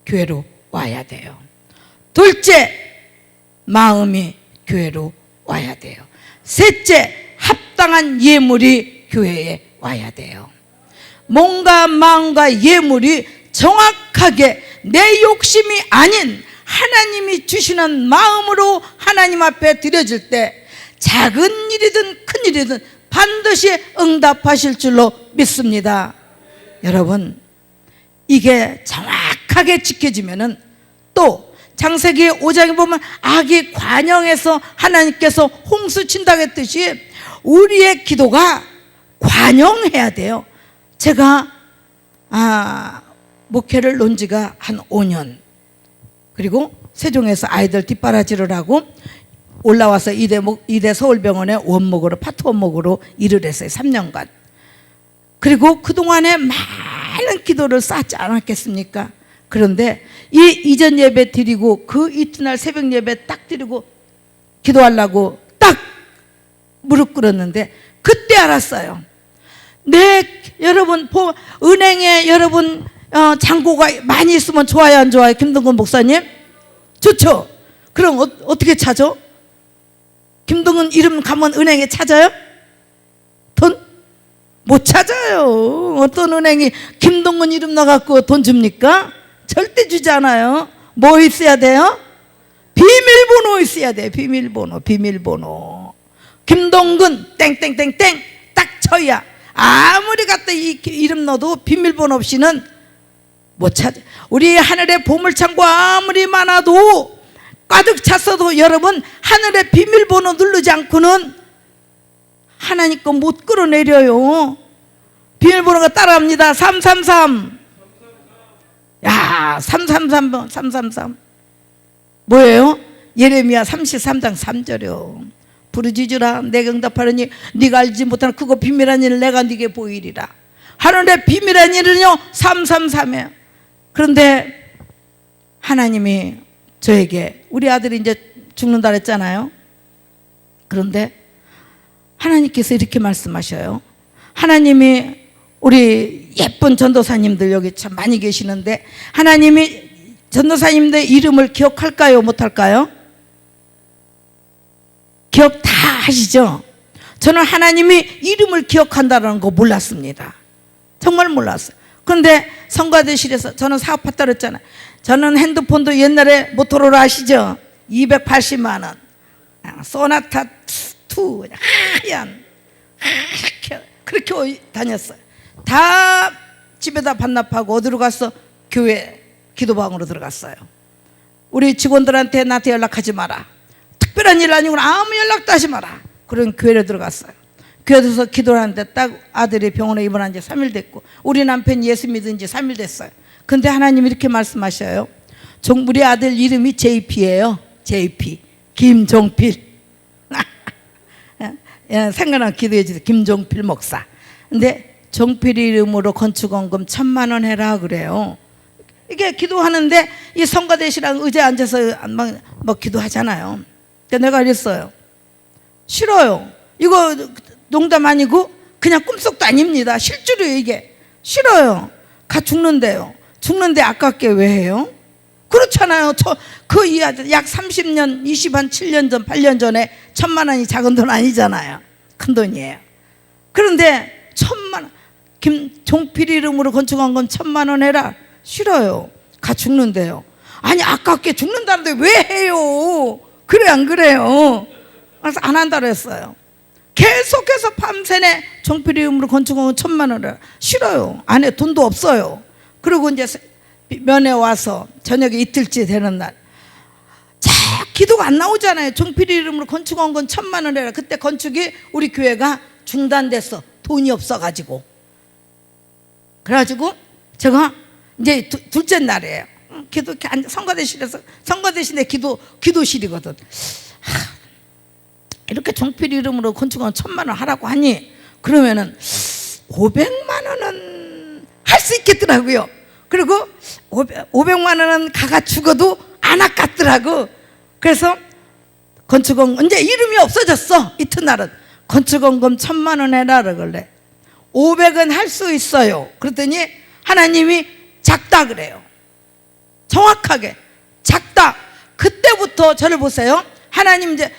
교회로 와야 돼요. 둘째, 마음이 교회로 와야 돼요. 셋째, 합당한 예물이 교회에 와야 돼요. 몸과 마음과 예물이 정확하게 내 욕심이 아닌 하나님이 주시는 마음으로 하나님 앞에 드려질 때 작은 일이든 큰 일이든 반드시 응답하실 줄로 믿습니다. 여러분, 이게 정확하게 지켜지면은, 또 창세기 5장에 보면 악이 관영해서 하나님께서 홍수 친다고 했듯이 우리의 기도가 관영해야 돼요. 제가 목회를 논 지가 한 5년, 그리고 세종에서 아이들 뒷바라지를 하고 올라와서 이대 서울병원에 원목으로, 파트 원목으로 일을 했어요. 3년간. 그리고 그동안에 많은 기도를 쌓지 않았겠습니까? 그런데 이 이전 예배 드리고 그 이튿날 새벽 예배 딱 드리고 기도하려고 딱 무릎 꿇었는데 그때 알았어요. 여러분, 은행에 여러분 잔고가 많이 있으면 좋아요, 안 좋아요? 김동건 목사님? 좋죠? 그럼 어떻게 찾아? 김동건 이름 가면 은행에 찾아요? 돈? 못 찾아요. 어떤 은행이 김동건 이름 넣어갖고 돈 줍니까? 절대 주지 않아요. 뭐 있어야 돼요? 비밀번호 있어야 돼요. 비밀번호. 김동근 땡땡땡땡 딱 쳐야, 아무리 갖다 이 이름 넣어도 비밀번호 없이는 못 찾아. 우리 하늘의 보물창고 아무리 많아도 가득 찼어도 여러분, 하늘의 비밀번호 누르지 않고는 하나님 거 못 끌어내려요. 비밀번호가 따라합니다. 333. 야, 333번, 333. 뭐예요? 예레미야 33장 3절이요. 부르짖으라 내가 응답하려니 네가 알지 못하는 그거 비밀한 일을 내가 네게 보이리라. 하늘의 비밀한 일은요 333이에요. 그런데 하나님이 저에게, 우리 아들이 이제 죽는다 그랬잖아요. 그런데 하나님께서 이렇게 말씀하셔요. 하나님이, 우리 예쁜 전도사님들 여기 참 많이 계시는데, 하나님이 전도사님들 이름을 기억할까요, 못할까요? 기억 다 하시죠? 저는 하나님이 이름을 기억한다는 거 몰랐습니다. 정말 몰랐어요. 그런데 성가대실에서 저는 사업했다 그랬잖아요. 저는 핸드폰도 옛날에 모토로라 아시죠? 280만 원 소나타 2 하얀, 그렇게 다녔어요. 다 집에다 반납하고 어디로 갔어? 교회 기도방으로 들어갔어요. 우리 직원들한테 나한테 연락하지 마라, 특별한 일 아니고 아무 연락도 하지 마라, 그런 교회로 들어갔어요. 교회 들어서 기도를 하는데 딱 아들이 병원에 입원한 지 3일 됐고 우리 남편이 예수 믿은 지 3일 됐어요. 근데 하나님 이렇게 말씀하셔요. 우리 아들 이름이 JP예요. JP, 김종필. 생각나 기도해 주세요. 김종필 목사. 근데 종필 이름으로 건축원금 1,000만 원 해라 그래요. 이게 기도하는데 이 성가대시랑 의자에 앉아서 뭐 기도하잖아요. 근데 내가 그랬어요. 싫어요. 이거 농담 아니고 그냥 꿈속도 아닙니다. 실제로요. 이게 싫어요. 가 죽는데요. 죽는데 아깝게 왜 해요? 그렇잖아요. 약 30년, 27년 전, 8년 전에 1,000만 원이 작은 돈 아니잖아요. 큰 돈이에요. 그런데 1,000만 원, 김종필 이름으로 건축한 건 1,000만 원 해라. 싫어요. 가 죽는데요. 아니 아깝게 죽는다는데 왜 해요? 그래 안 그래요? 그래서 안 한다고 했어요. 계속해서 밤새내 종필이름으로 건축원 1,000만 원을 싫어요. 안에 돈도 없어요. 그리고 이제 면회 와서 저녁에 이틀째 되는 날 기도가 안 나오잖아요. 종필이 이름으로 건축원 건 1,000만 원 해라. 그때 건축이 우리 교회가 중단됐어. 돈이 없어가지고. 그래가지고 제가 이제 둘째 날이에요. 기도 성가대실에서 성가대신에 기도실이거든. 이렇게 종필이 이름으로 건축원 1,000만 원 하라고 하니 그러면은 500만 원은 할 수 있겠더라고요. 그리고 500만 원은 가가 죽어도 안 아깝더라고. 그래서 건축원금 이제 이름이 없어졌어. 이튿날은 건축원금 1,000만 원 해라 그래. 500은 할 수 있어요. 그랬더니 하나님이 작다 그래요. 정확하게 작다. 그때부터 저를 보세요. 하나님 이제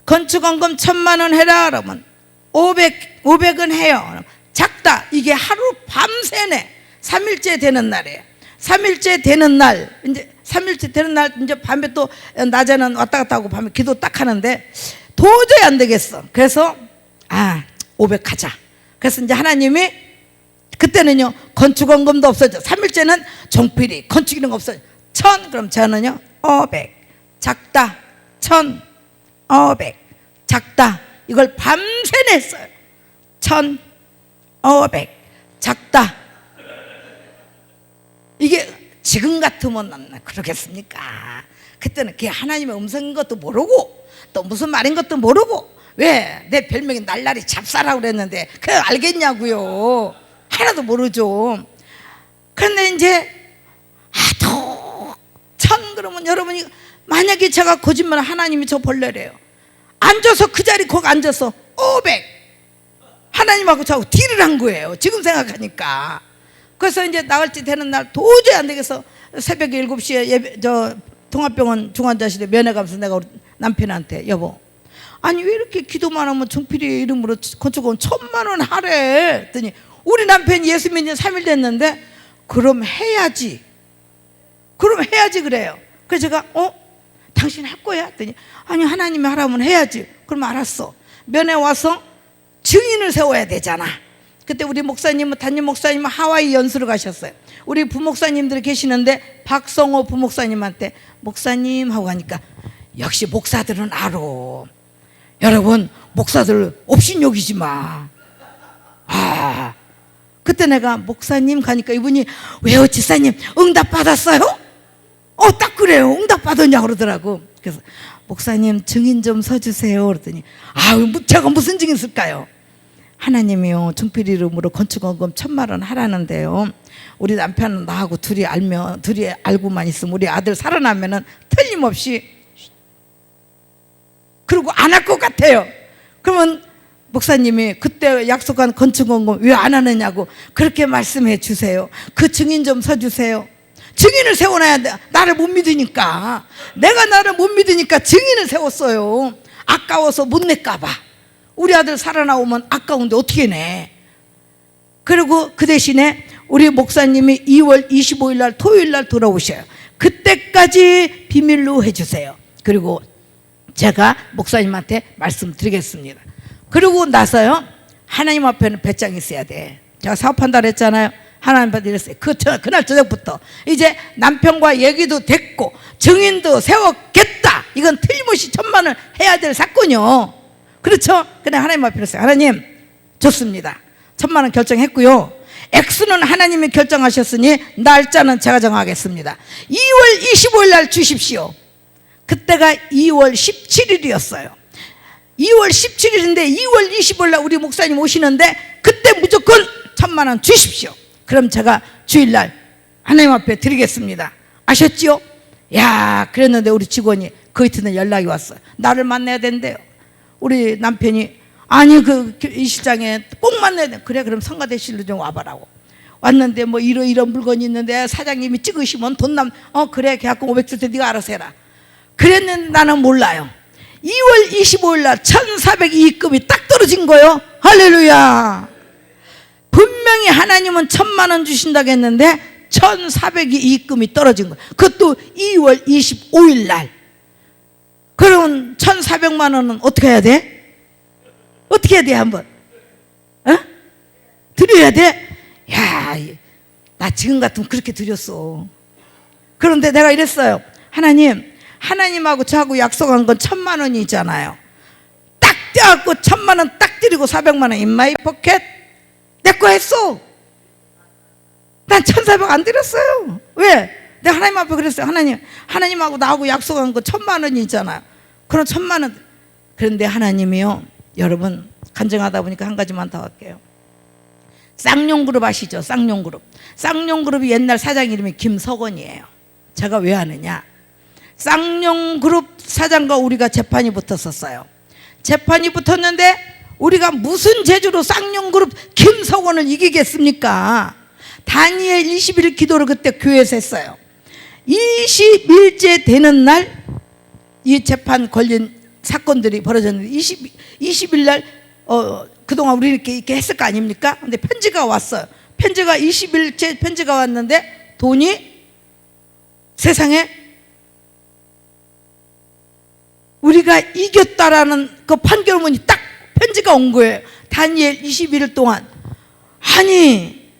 건축원금 1,000만 원 해라 그러면 500은 해요. 작다. 이게 하루 밤새내 3일째 되는 날이에요. 3일째 되는 날 이제 3일째 되는 날 이제 밤에 또 낮에는 왔다 갔다 하고 밤에 기도 딱 하는데 도저히 안 되겠어. 그래서 500 하자. 그래서 이제 하나님이 그때는요 건축원금도 없어져. 3일째는 종필이 건축 이런 거 없어져. 1,000 그럼 저는요 500 작다. 1,000 500 작다. 이걸 밤새 냈어요. 1,000 500 작다. 이게 지금 같으면 그러겠습니까? 그때는 그게 하나님의 음성인 것도 모르고 또 무슨 말인 것도 모르고 왜 내 별명이 날라리 잡사라고 그랬는데 그걸 알겠냐고요. 하나도 모르죠. 그런데 이제 더 1,000 그러면 여러분이 만약에 제가 거짓말 하나님이 저 벌레래요. 앉아서 그 자리 거기 앉아서 500 하나님하고 저하고 딜을 한 거예요. 지금 생각하니까. 그래서 이제 나갈지 되는 날 도저히 안 되겠어. 새벽에 7시에 동합병원 중환자실에 면회 가면서 내가 우리 남편한테 여보 아니 왜 이렇게 기도만 하면 종필이 이름으로 건축원 1,000만 원 하래 했더니 우리 남편이 예수 믿은 지 3일 됐는데 그럼 해야지 그래요. 그래서 제가 당신 할 거야? 했더니 아니 하나님이 하라면 해야지. 그럼 알았어. 면회 와서 증인을 세워야 되잖아. 그때 우리 목사님은 담임 목사님은 하와이 연수를 가셨어요. 우리 부목사님들이 계시는데 박성호 부목사님한테 목사님 하고 가니까 역시 목사들은 알아. 여러분 목사들 업신여기지 마. 그때 내가 목사님 가니까 이분이 왜요 지사님 응답 받았어요? 딱 그래요. 응답 받았냐 그러더라고. 그래서 목사님 증인 좀 서주세요 그랬더니 제가 무슨 증인 쓸까요? 하나님이요 종필 이름으로 건축원금 1,000만 원 하라는데요 우리 남편은 나하고 둘이 알고만 있으면 우리 아들 살아나면은 틀림없이 그리고 안 할 것 같아요. 그러면 목사님이 그때 약속한 건축원금 왜 안 하느냐고 그렇게 말씀해 주세요. 그 증인 좀 서주세요. 증인을 세워놔야 돼. 나를 못 믿으니까. 내가 나를 못 믿으니까 증인을 세웠어요. 아까워서 못 낼까 봐. 우리 아들 살아나오면 아까운데 어떻게 내. 그리고 그 대신에 우리 목사님이 2월 25일 날 토요일 날 돌아오셔요. 그때까지 비밀로 해주세요. 그리고 제가 목사님한테 말씀드리겠습니다. 그리고 나서요 하나님 앞에는 배짱이 있어야 돼. 제가 사업한다 그랬잖아요. 하나님한테 이랬어요. 그날 저녁부터 이제 남편과 얘기도 됐고 증인도 세웠겠다. 이건 틀림없이 1,000만 원 해야 될 사건이요. 그렇죠? 그냥 하나님 앞에 이랬어요. 하나님 좋습니다. 1,000만 원 결정했고요. 액수는 하나님이 결정하셨으니 날짜는 제가 정하겠습니다. 2월 25일 날 주십시오. 그때가 2월 17일이었어요. 2월 17일인데 2월 25일 날 우리 목사님 오시는데 그때 무조건 1,000만 원 주십시오. 그럼 제가 주일날 하나님 앞에 드리겠습니다. 아셨지요? 야, 그랬는데 우리 직원이 그 이튿날 연락이 왔어요. 나를 만나야 된대요. 우리 남편이 아니 이 시장에 꼭 만나야 돼. 그래 그럼 성가대실로 좀 와봐라고. 왔는데 뭐 이런 물건이 있는데 사장님이 찍으시면 그래 계약금 500 줄 때 네가 알아서 해라. 그랬는데 나는 몰라요. 2월 25일 날 1,400 이익금이 딱 떨어진 거예요. 할렐루야. 분명히 하나님은 1,000만 원 주신다고 했는데 1,400이 입금이 떨어진 거예요. 그것도 2월 25일 날. 그러면 1,400만 원은 어떻게 해야 돼? 어떻게 해야 돼 한번? 어? 드려야 돼? 야, 나 지금 같으면 그렇게 드렸어. 그런데 내가 이랬어요. 하나님, 하나님하고 저하고 약속한 건 1,000만 원이잖아요. 딱 떼갖고 1,000만 원 딱 드리고 400만 원 in my pocket 내 거 했어. 난 1,400 안 드렸어요. 왜? 내가 하나님 앞에 그랬어요. 하나님하고 나하고 약속한 거 1,000만 원이잖아요. 그럼 1,000만 원. 그런데 하나님이요, 여러분 간증하다 보니까 한 가지만 더 할게요. 쌍용그룹 아시죠? 쌍용그룹. 쌍용그룹이 옛날 사장 이름이 김석원이에요. 제가 왜 아느냐? 쌍용그룹 사장과 우리가 재판이 붙었었어요. 재판이 붙었는데 우리가 무슨 재주로 쌍용그룹 김석원을 이기겠습니까? 다니엘 20일 기도를 그때 교회에서 했어요. 20일째 되는 날 이 재판 걸린 사건들이 벌어졌는데 20일 날 그동안 우리 이렇게 했을 거 아닙니까? 근데 편지가 왔어요. 편지가 20일째 편지가 왔는데 돈이 세상에 우리가 이겼다라는 그 판결문이 딱 편지가 온 거예요. 다니엘 21일 동안. 아니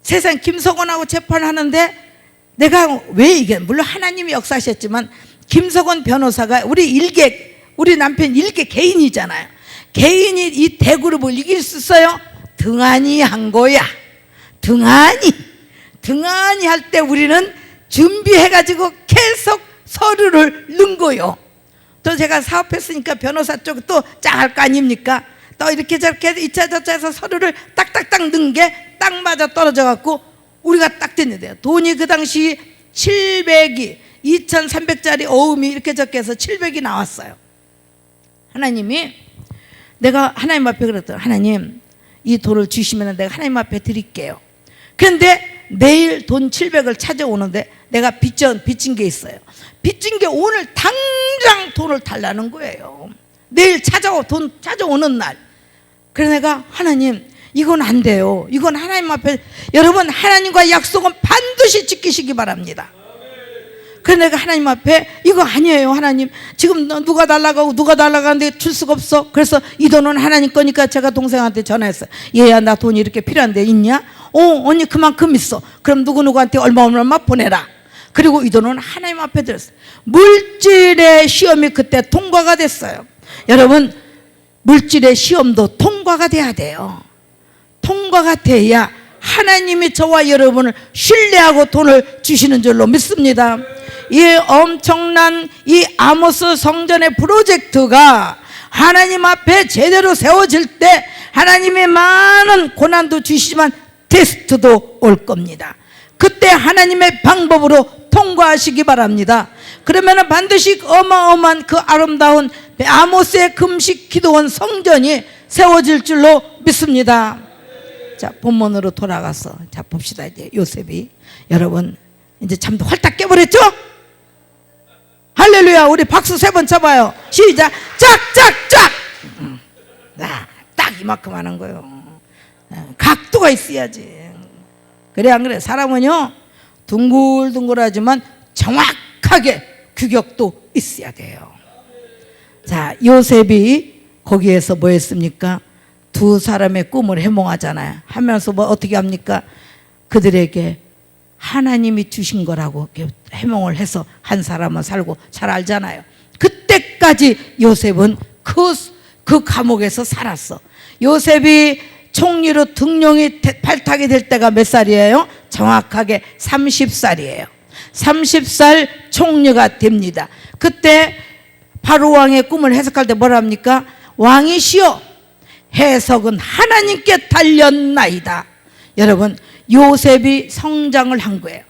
세상 김석원하고 재판하는데 내가 왜 이게, 물론 하나님이 역사하셨지만 김석원 변호사가 우리 남편 일개 개인이잖아요. 개인이 이 대그룹을 이길 수 있어요? 등한히 한 거야. 등한히 할 때 우리는 준비해가지고 계속 서류를 넣은 거요. 또 제가 사업했으니까 변호사 쪽에 또 짱할 거 아닙니까? 또 이렇게 저렇게 이차 저차 해서 서류를 딱딱딱 넣은 게 딱 맞아 떨어져 갖고 우리가 딱 됐는데요. 돈이 그 당시 700이 2,300짜리 어음이 이렇게 적혀서 700이 나왔어요. 하나님이, 내가 하나님 앞에 그랬더니 하나님 이 돈을 주시면 내가 하나님 앞에 드릴게요. 그런데 내일 돈 700을 찾아오는데 내가 빚진 게 있어요. 빚진 게 오늘 당장 돈을 달라는 거예요. 내일 돈 찾아오는 날. 그래서 내가 하나님 이건 안 돼요. 이건 하나님 앞에, 여러분 하나님과 약속은 반드시 지키시기 바랍니다. 그래서 내가 하나님 앞에 이거 아니에요. 하나님 지금 누가 달라가고 누가 달라가는데 줄 수가 없어. 그래서 이 돈은 하나님 거니까 제가 동생한테 전화했어요. 얘야 나 돈이 이렇게 필요한데 있냐? 언니 그만큼 있어. 그럼 누구누구한테 얼마 보내라. 그리고 이 돈은 하나님 앞에 들었어요. 물질의 시험이 그때 통과가 됐어요. 여러분 물질의 시험도 통과가 돼야 돼요. 통과가 돼야 하나님이 저와 여러분을 신뢰하고 돈을 주시는 줄로 믿습니다. 이 엄청난 이 아모스 성전의 프로젝트가 하나님 앞에 제대로 세워질 때 하나님의 많은 고난도 주시지만 테스트도 올 겁니다. 그때 하나님의 방법으로 통과하시기 바랍니다. 그러면 반드시 어마어마한 그 아름다운 아모스의 금식 기도원 성전이 세워질 줄로 믿습니다. 자, 본문으로 돌아가서 자 봅시다. 이제 요셉이, 여러분 이제 잠도 활딱 깨버렸죠? 할렐루야. 우리 박수 3번 쳐봐요. 시작. 짝짝짝. 딱 이만큼 하는 거예요. 각도가 있어야지. 그래 안 그래? 사람은요 둥글둥글하지만 정확하게 규격도 있어야 돼요. 자, 요셉이 거기에서 뭐 했습니까? 두 사람의 꿈을 해몽하잖아요. 하면서 뭐 어떻게 합니까? 그들에게 하나님이 주신 거라고 해몽을 해서 한 사람은 살고 잘 알잖아요. 그때까지 요셉은 그 감옥에서 살았어. 요셉이 총리로 등용이 발탁이 될 때가 몇 살이에요? 정확하게 30살이에요. 30살 총리가 됩니다. 그때 바로 왕의 꿈을 해석할 때 뭐라 합니까? 왕이시여 해석은 하나님께 달렸나이다. 여러분 요셉이 성장을 한 거예요.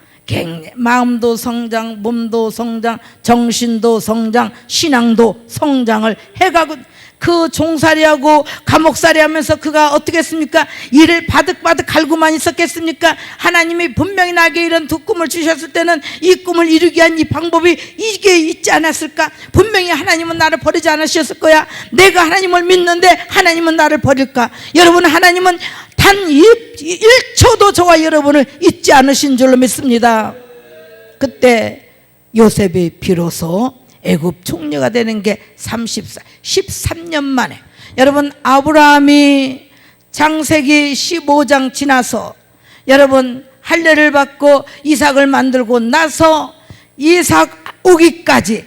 마음도 성장, 몸도 성장, 정신도 성장, 신앙도 성장을 해가고 그 종살이하고 감옥살이 하면서 그가 어떻게 했습니까? 이를 바득바득 갈고만 있었겠습니까? 하나님이 분명히 나에게 이런 두 꿈을 주셨을 때는 이 꿈을 이루기 위한 이 방법이 이게 있지 않았을까? 분명히 하나님은 나를 버리지 않으셨을 거야. 내가 하나님을 믿는데 하나님은 나를 버릴까? 여러분, 하나님은 단 1초도 저와 여러분을 잊지 않으신 줄로 믿습니다. 그때 요셉이 비로소 애굽 총리가 되는 게 13년 만에. 여러분, 아브라함이 창세기 15장 지나서 여러분 할례를 받고 이삭을 만들고 나서 이삭 오기까지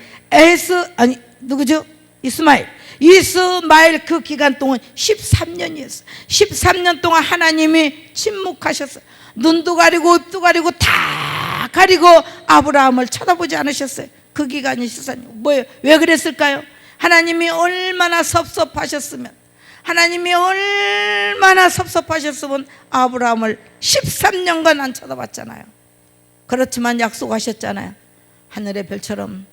이스마엘 그 기간 동안 13년이었어요. 13년 동안 하나님이 침묵하셨어요. 눈도 가리고 입도 가리고 다 가리고 아브라함을 쳐다보지 않으셨어요. 그 기간이 14년. 뭐예요? 왜 그랬을까요? 하나님이 얼마나 섭섭하셨으면 아브라함을 13년간 안 쳐다봤잖아요. 그렇지만 약속하셨잖아요. 하늘의 별처럼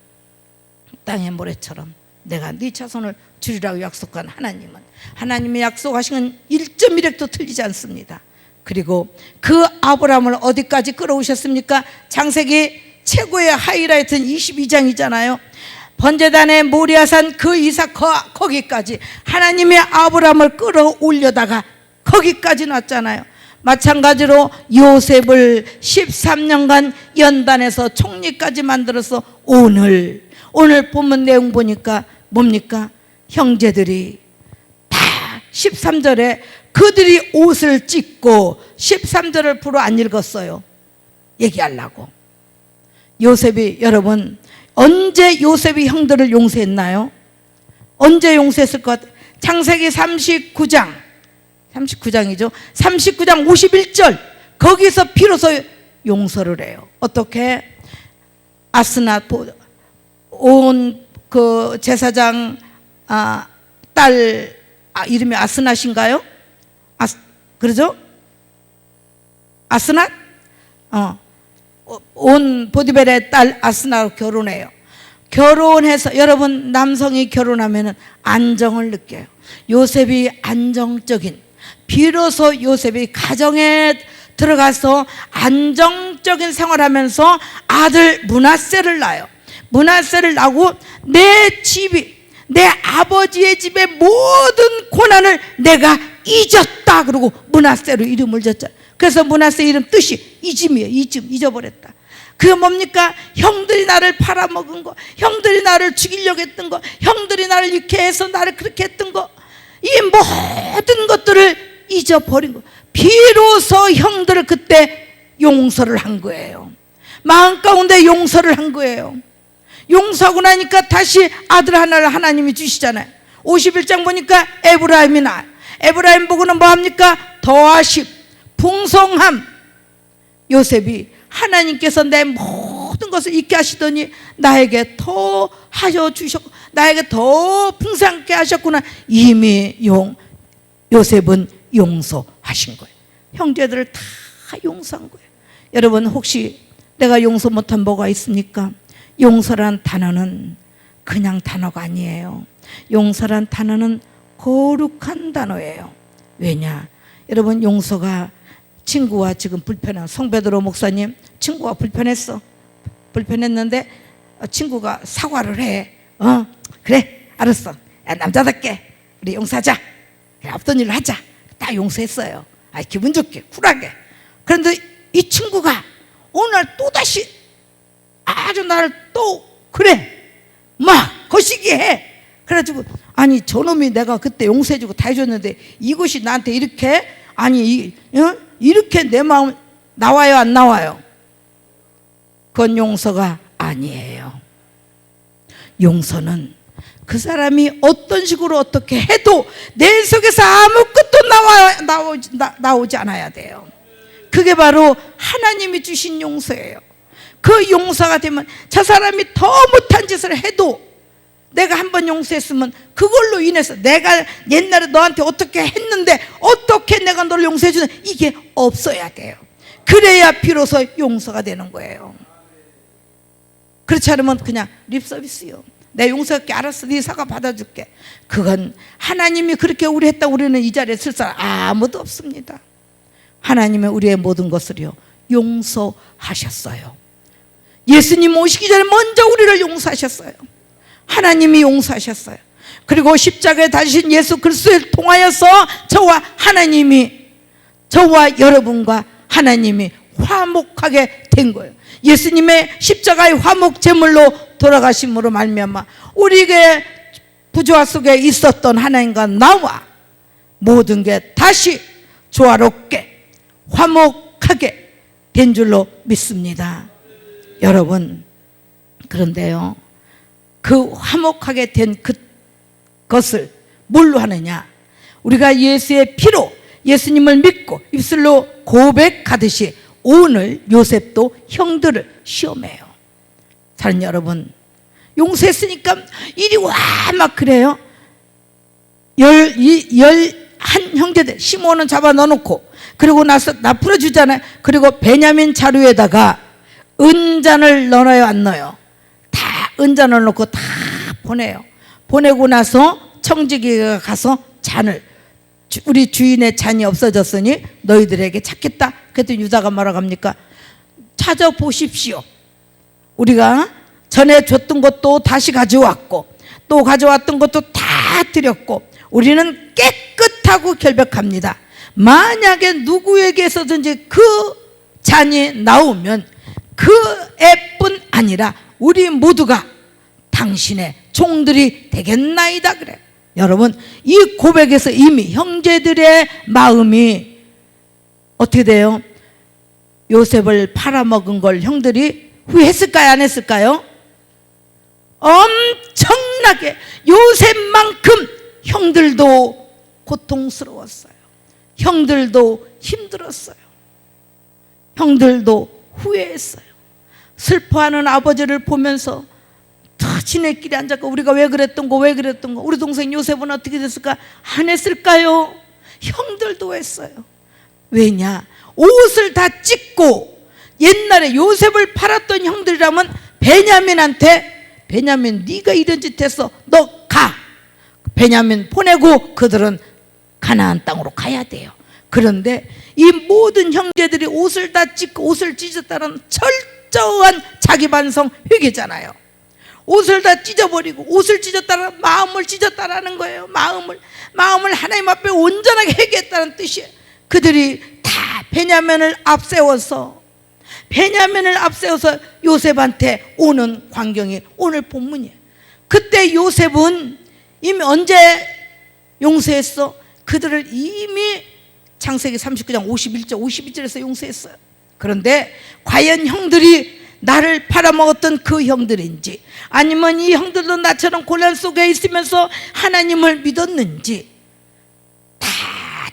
땅의 모래처럼 내가 네 자손을 주리라고 약속한 하나님이 약속하신 건 1.1획도 틀리지 않습니다. 그리고 그 아브라함을 어디까지 끌어오셨습니까? 창세기 최고의 하이라이트는 22장이잖아요. 번제단의 모리아산 그 이삭 거기까지 하나님의 아브라함을 끌어올려다가 거기까지 놨잖아요. 마찬가지로 요셉을 13년간 연단해서 총리까지 만들어서 오늘 본문 내용 보니까 뭡니까? 형제들이 다 13절에 그들이 옷을 찢고 13절을 불어 안 읽었어요. 얘기하려고. 요셉이, 여러분, 언제 요셉이 형들을 용서했나요? 언제 용서했을 것 같아요? 창세기 39장이죠. 39장 51절 거기서 비로소 용서를 해요. 어떻게? 아스낫 온 그 제사장 딸 이름이 아스낫인가요? 그러죠? 아스낫? 온 보디벨의 딸 아스나로 결혼해요. 결혼해서 여러분, 남성이 결혼하면 안정을 느껴요. 요셉이 안정적인, 비로소 요셉이 가정에 들어가서 안정적인 생활하면서 아들 므낫세를 낳아요. 므낫세를 낳고 내 아버지의 집의 모든 고난을 내가 잊었다 그러고 므낫세로 이름을 줬잖아요. 그래서 므낫세 이름 뜻이 잊음이에요. 잊어버렸다. 그게 뭡니까? 형들이 나를 팔아먹은 거, 형들이 나를 죽이려고 했던 거, 형들이 나를 이렇게 해서 나를 그렇게 했던 거, 이 모든 것들을 잊어버린 거. 비로소 형들을 그때 용서를 한 거예요. 마음 가운데 용서를 한 거예요. 용서하고 나니까 다시 아들 하나를 하나님이 주시잖아요. 51장 보니까 에브라임이 나와요. 에브라임 보고는 뭐합니까? 더하심, 풍성함. 요셉이 하나님께서 내 모든 것을 잊게 하시더니 나에게 더 하여 주셨고 나에게 더 풍성하게 하셨구나. 이미 요셉은 용서하신 거예요. 형제들을 다 용서한 거예요. 여러분, 혹시 내가 용서 못한 뭐가 있습니까? 용서란 단어는 그냥 단어가 아니에요. 용서란 단어는 거룩한 단어예요. 왜냐? 여러분, 용서가 친구와 지금 불편한 성베드로 목사님, 친구가 불편했는데 친구가 사과를 해. 그래, 알았어. 야, 남자답게 우리 용서하자. 그래, 없던 일을 하자. 다 용서했어요. 기분 좋게, 쿨하게. 그런데 이 친구가 오늘 또다시 아주 나를 또 그래 막 거시기 해. 그래가지고 아니, 저놈이 내가 그때 용서해주고 다 해줬는데 이것이 나한테 이렇게, 아니 이렇게 내 마음 나와요, 안 나와요? 그건 용서가 아니에요. 용서는 그 사람이 어떤 식으로 어떻게 해도 내 속에서 아무것도 나오지 않아야 돼요. 그게 바로 하나님이 주신 용서예요. 그 용서가 되면 저 사람이 더 못한 짓을 해도 내가 한번 용서했으면 그걸로 인해서 내가 옛날에 너한테 어떻게 했는데 어떻게 내가 너를 용서해주는, 이게 없어야 돼요. 그래야 비로소 용서가 되는 거예요. 그렇지 않으면 그냥 립서비스요. 내 용서할게. 알았어, 네 사과 받아줄게. 그건 하나님이 그렇게 우리 했다 우리는 이 자리에 쓸 사람 아무도 없습니다. 하나님은 우리의 모든 것을요 용서하셨어요. 예수님 오시기 전에 먼저 우리를 용서하셨어요. 하나님이 용서하셨어요. 그리고 십자가에 달리신 예수 그리스도를 통하여서 저와 하나님이, 저와 여러분과 하나님이 화목하게 된 거예요. 예수님의 십자가의 화목 제물로 돌아가심으로 말미암아 우리에게 부조화 속에 있었던 하나님과 나와 모든 게 다시 조화롭게 화목하게 된 줄로 믿습니다. 여러분, 그런데요, 그 화목하게 된 그것을 뭘로 하느냐? 우리가 예수의 피로 예수님을 믿고 입술로 고백하듯이 오늘 요셉도 형들을 시험해요. 사랑하는 여러분, 용서했으니까 이리 와 막 그래요. 11 형제들 시몬은 잡아 넣어놓고 그리고 나서 나 풀어주잖아요. 그리고 베냐민 자루에다가 은잔을 넣어요, 안 넣어요? 다 은잔을 넣고 다 보내요. 보내고 나서 청지기가 가서 잔을, 우리 주인의 잔이 없어졌으니 너희들에게 찾겠다. 그랬더니 유다가 뭐라고 합니까? 찾아보십시오. 우리가 전에 줬던 것도 다시 가져왔고 또 가져왔던 것도 다 드렸고 우리는 깨끗하고 결백합니다. 만약에 누구에게서든지 그 잔이 나오면 그 애뿐 아니라 우리 모두가 당신의 종들이 되겠나이다 그래. 여러분, 이 고백에서 이미 형제들의 마음이 어떻게 돼요? 요셉을 팔아먹은 걸 형들이 후회했을까요, 안 했을까요? 엄청나게 요셉만큼 형들도 고통스러웠어요. 형들도 힘들었어요. 형들도 후회했어요. 슬퍼하는 아버지를 보면서 다 지네끼리 앉았고 우리가 왜 그랬던 거 우리 동생 요셉은 어떻게 됐을까? 안 했을까요? 형들도 했어요. 왜냐? 옷을 다 찢고 옛날에 요셉을 팔았던 형들이라면 베냐민한테 베냐민 네가 이런 짓 했어, 너 가. 베냐민 보내고 그들은 가나안 땅으로 가야 돼요. 그런데 이 모든 형제들이 옷을 다 찢고 옷을 찢었다는 철저한 자기 반성 회개잖아요. 옷을 다 찢어버리고 옷을 찢었다는 마음을 찢었다라는 거예요. 마음을 하나님 앞에 온전하게 회개했다는 뜻이에요. 그들이 다 베냐민을 앞세워서 요셉한테 오는 광경이 오늘 본문이에요. 그때 요셉은 이미 언제 용서했어? 그들을 이미 창세기 39장 51절 52절에서 용서했어요. 그런데 과연 형들이 나를 팔아먹었던 그 형들인지 아니면 이 형들도 나처럼 곤란 속에 있으면서 하나님을 믿었는지 다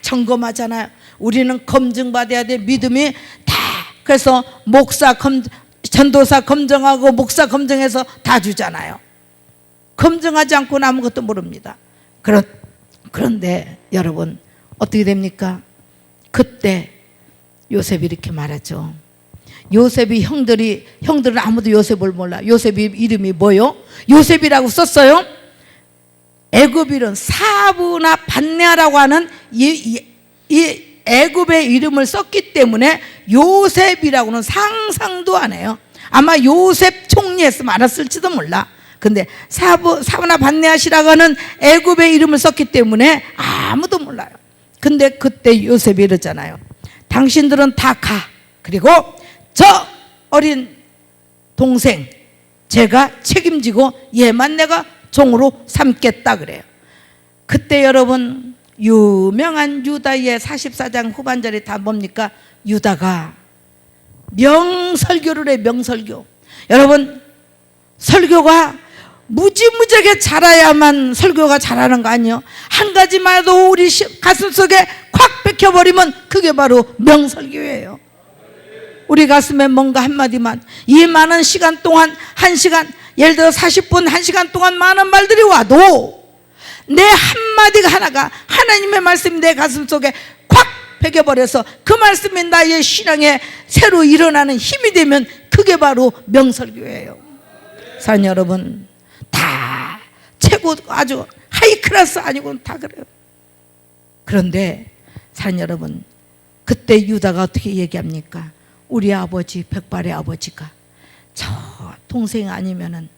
점검하잖아요. 우리는 검증받아야 돼. 믿음이 다. 그래서 목사 전도사 검증하고 목사 검증해서 다 주잖아요. 검증하지 않고는 아무것도 모릅니다. 그런데 여러분 어떻게 됩니까? 그때 요셉이 이렇게 말하죠. 요셉이 형들은 아무도 요셉을 몰라. 요셉이 이름이 뭐요? 요셉이라고 썼어요. 애굽인은 사브나 반네아라고 하는 이 애굽의 이름을 썼기 때문에 요셉이라고는 상상도 안 해요. 아마 요셉 총리했으면 알았을지도 몰라. 근데 사브나 반네아시라고 하는 애굽의 이름을 썼기 때문에 아무도 몰라요. 근데 그때 요셉이 이러잖아요. 당신들은 다 가. 그리고 저 어린 동생 제가 책임지고 얘만 내가 종으로 삼겠다 그래요. 그때 여러분 유명한 유다의 44장 후반절이 다 뭡니까? 유다가 명설교를 해. 명설교. 여러분 설교가 무지무지하게 잘해야만 설교가 잘하는 거 아니에요? 한 가지만 해도 우리 가슴속에 콱 박혀버리면 그게 바로 명설교예요. 우리 가슴에 뭔가 한마디만 이 많은 시간 동안 1시간 예를 들어 40분 1시간 동안 많은 말들이 와도 내 한마디가 하나가 하나님의 말씀이 내 가슴속에 콱 베겨버려서 그 말씀이 나의 신앙에 새로 일어나는 힘이 되면 그게 바로 명설교예요. 사랑하는 여러분 다 최고 아주 하이클래스 아니고는 다 그래요. 그런데 사랑 여러분, 그때 유다가 어떻게 얘기합니까? 우리 아버지, 백발의 아버지가 저 동생 아니면은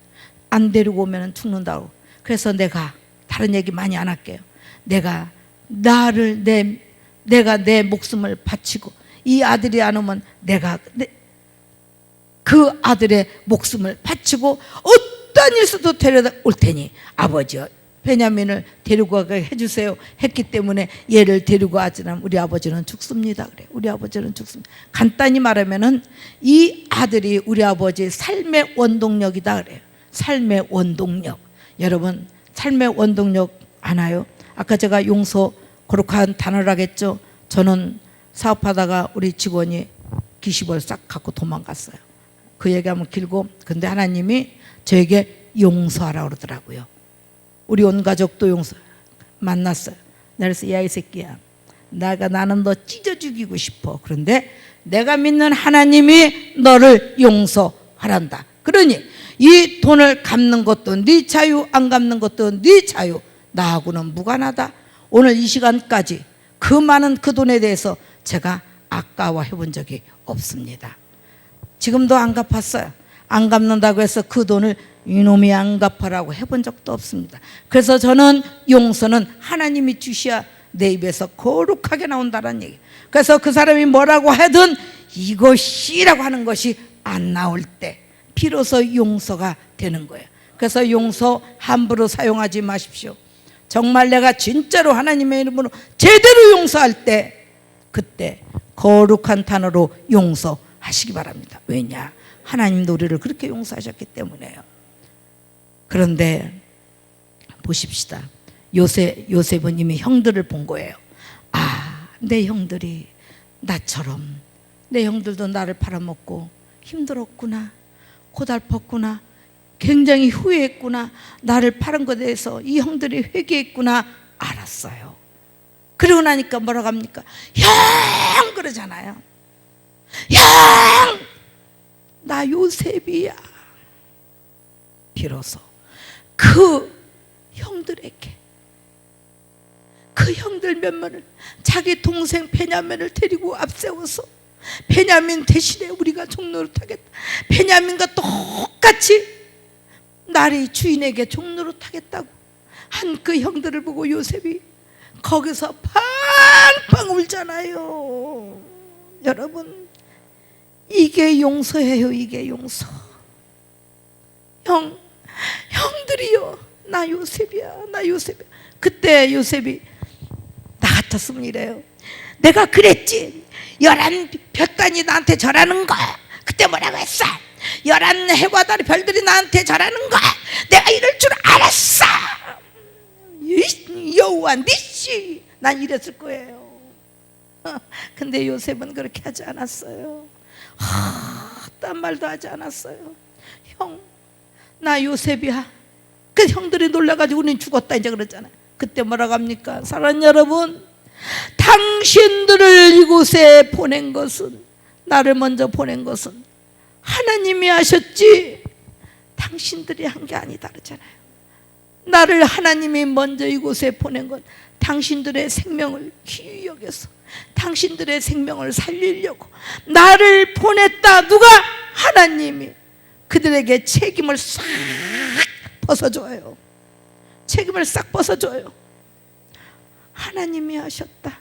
안 데리고 오면은 죽는다고. 그래서 내가 다른 얘기 많이 안 할게요. 내가 내 목숨을 바치고 이 아들이 안 오면 내가 그 아들의 목숨을 바치고 어떤 일서도 데려다 올 테니 아버지여 베냐민을 데리고 가게 해주세요 했기 때문에 얘를 데리고 가지 않으면 우리 아버지는 죽습니다. 그래. 우리 아버지는 죽습니다. 간단히 말하면은 이 아들이 우리 아버지의 삶의 원동력이다 그래요. 삶의 원동력. 여러분 삶의 원동력 아나요? 아까 제가 용서 거룩한 단어를 하겠죠. 저는 사업하다가 우리 직원이 기십을 싹 갖고 도망갔어요. 그 얘기하면 길고, 근데 하나님이 저에게 용서하라고 그러더라고요. 우리 온 가족도 만났어요. 그래서 야 이 새끼야, 나는 너 찢어 죽이고 싶어. 그런데 내가 믿는 하나님이 너를 용서하란다. 그러니 이 돈을 갚는 것도 네 자유, 안 갚는 것도 네 자유. 나하고는 무관하다. 오늘 이 시간까지 그 많은 그 돈에 대해서 제가 아까워해 본 적이 없습니다. 지금도 안 갚았어요. 안 갚는다고 해서 그 돈을 이놈이 안 갚아라고 해본 적도 없습니다. 그래서 저는 용서는 하나님이 주셔야 내 입에서 거룩하게 나온다는 얘기. 그래서 그 사람이 뭐라고 하든 이것이라고 하는 것이 안 나올 때 비로소 용서가 되는 거예요. 그래서 용서 함부로 사용하지 마십시오. 정말 내가 진짜로 하나님의 이름으로 제대로 용서할 때 그때 거룩한 단어로 용서하시기 바랍니다. 왜냐? 하나님도 우리를 그렇게 용서하셨기 때문에요. 그런데 보십시다. 요셉은 이미 형들을 본 거예요. 아, 내 형들이 나처럼, 내 형들도 나를 팔아먹고 힘들었구나, 고달팠구나, 굉장히 후회했구나, 나를 팔은 것에 대해서 이 형들이 회개했구나 알았어요. 그러고 나니까 뭐라고 합니까? 형 그러잖아요. 형, 나 요셉이야. 비로소 그 형들에게, 그 형들 몇 명을 자기 동생 베냐민을 데리고 앞세워서 베냐민 대신에 우리가 종노릇하겠다, 베냐민과 똑같이 나의 주인에게 종노릇하겠다고 한 그 형들을 보고 요셉이 거기서 팡팡 울잖아요. 여러분, 이게 용서예요. 이게 용서. 형들이요, 나 요셉이야, 나 요셉이야. 그때 요셉이 나 같았으면 이래요. 내가 그랬지. 11볕단이 나한테 절하는 거야. 그때 뭐라고 했어? 11해와 달의 별들이 나한테 절하는 거야. 내가 이럴 줄 알았어. 여호와 니시, 난 이랬을 거예요. 근데 요셉은 그렇게 하지 않았어요. 딴 말도 하지 않았어요. 형, 나 요셉이야. 그 형들이 놀라가지고 우리는 죽었다 이제 그랬잖아요. 그때 뭐라고 합니까? 사랑하는 여러분, 당신들을 이곳에 보낸 것은, 나를 먼저 보낸 것은 하나님이 하셨지 당신들이 한 게 아니다 그러잖아요. 나를 하나님이 먼저 이곳에 보낸 건 당신들의 생명을 귀히 여겨서 당신들의 생명을 살리려고 나를 보냈다. 누가? 하나님이. 그들에게 책임을 싹 벗어줘요. 책임을 싹 벗어줘요. 하나님이 하셨다.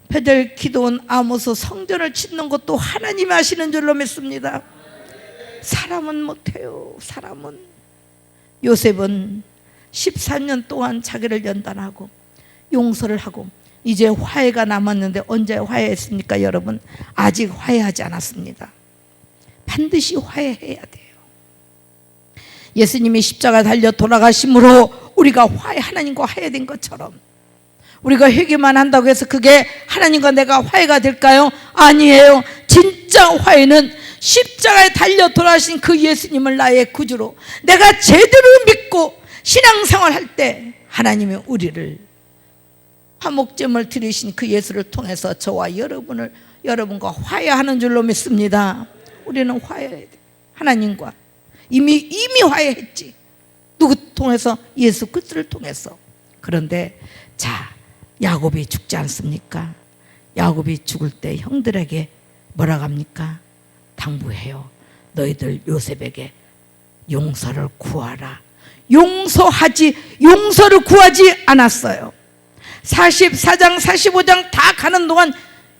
베델, 기드온, 아모스 성전을 짓는 것도 하나님이 하시는 줄로 믿습니다. 사람은 못해요. 사람은. 요셉은 14년 동안 자기를 연단하고 용서를 하고 이제 화해가 남았는데 언제 화해했습니까? 여러분, 아직 화해하지 않았습니다. 반드시 화해해야 돼요. 예수님이 십자가 달려 돌아가심으로 우리가 하나님과 화해된 것처럼 우리가 회개만 한다고 해서 그게 하나님과 내가 화해가 될까요? 아니에요. 진짜 화해는 십자가에 달려 돌아가신 그 예수님을 나의 구주로 내가 제대로 믿고 신앙생활 할 때 하나님이 우리를 화목제물 드리신 그 예수를 통해서 저와 여러분과 화해하는 줄로 믿습니다. 우리는 화해해야 돼. 하나님과 이미 화해했지. 누구 통해서? 예수 그리스도를 통해서. 그런데 자, 야곱이 죽지 않습니까? 야곱이 죽을 때 형들에게 뭐라고 합니까? 당부해요. 너희들 요셉에게 용서를 구하라. 용서를 구하지 않았어요. 44장 45장 다 가는 동안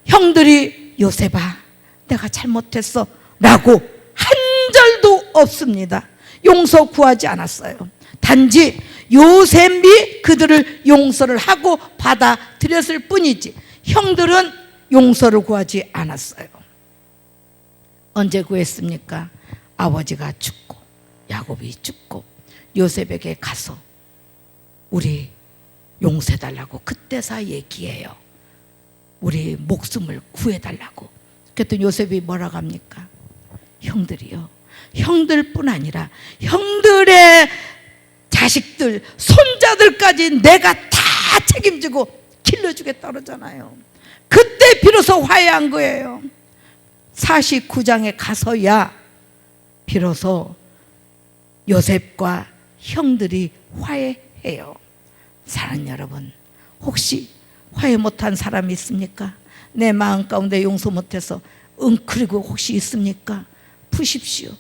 형들이 요셉아 내가 잘못했어 라고 한 절도 없습니다. 용서 구하지 않았어요. 단지 요셉이 그들을 용서를 하고 받아들였을 뿐이지 형들은 용서를 구하지 않았어요. 언제 구했습니까? 아버지가 죽고 야곱이 죽고 요셉에게 가서 우리 용서해달라고 그때서 얘기해요. 우리 목숨을 구해달라고. 그랬더니 요셉이 뭐라고 합니까? 형들이요, 형들뿐 아니라 형들의 자식들 손자들까지 내가 다 책임지고 길러주겠다 그러잖아요. 그때 비로소 화해한 거예요. 49장에 가서야 비로소 요셉과 형들이 화해해요. 사랑하는 여러분, 혹시 화해 못한 사람이 있습니까? 내 마음 가운데 용서 못해서 웅크리고 혹시 있습니까? 푸십시오.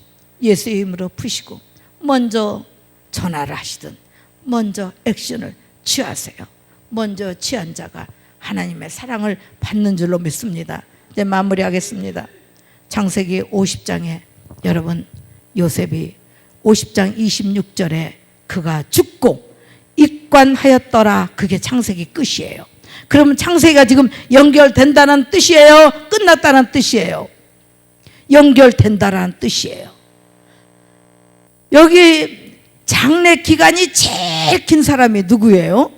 예수의 이름으로 푸시고 먼저 전화를 하시든 먼저 액션을 취하세요. 먼저 취한 자가 하나님의 사랑을 받는 줄로 믿습니다. 이제 마무리하겠습니다. 창세기 50장에 여러분 요셉이 50장 26절에 그가 죽고 입관하였더라. 그게 창세기 끝이에요. 그러면 창세기가 지금 연결된다는 뜻이에요? 끝났다는 뜻이에요? 연결된다는 뜻이에요. 여기 장래 기간이 제일 긴 사람이 누구예요?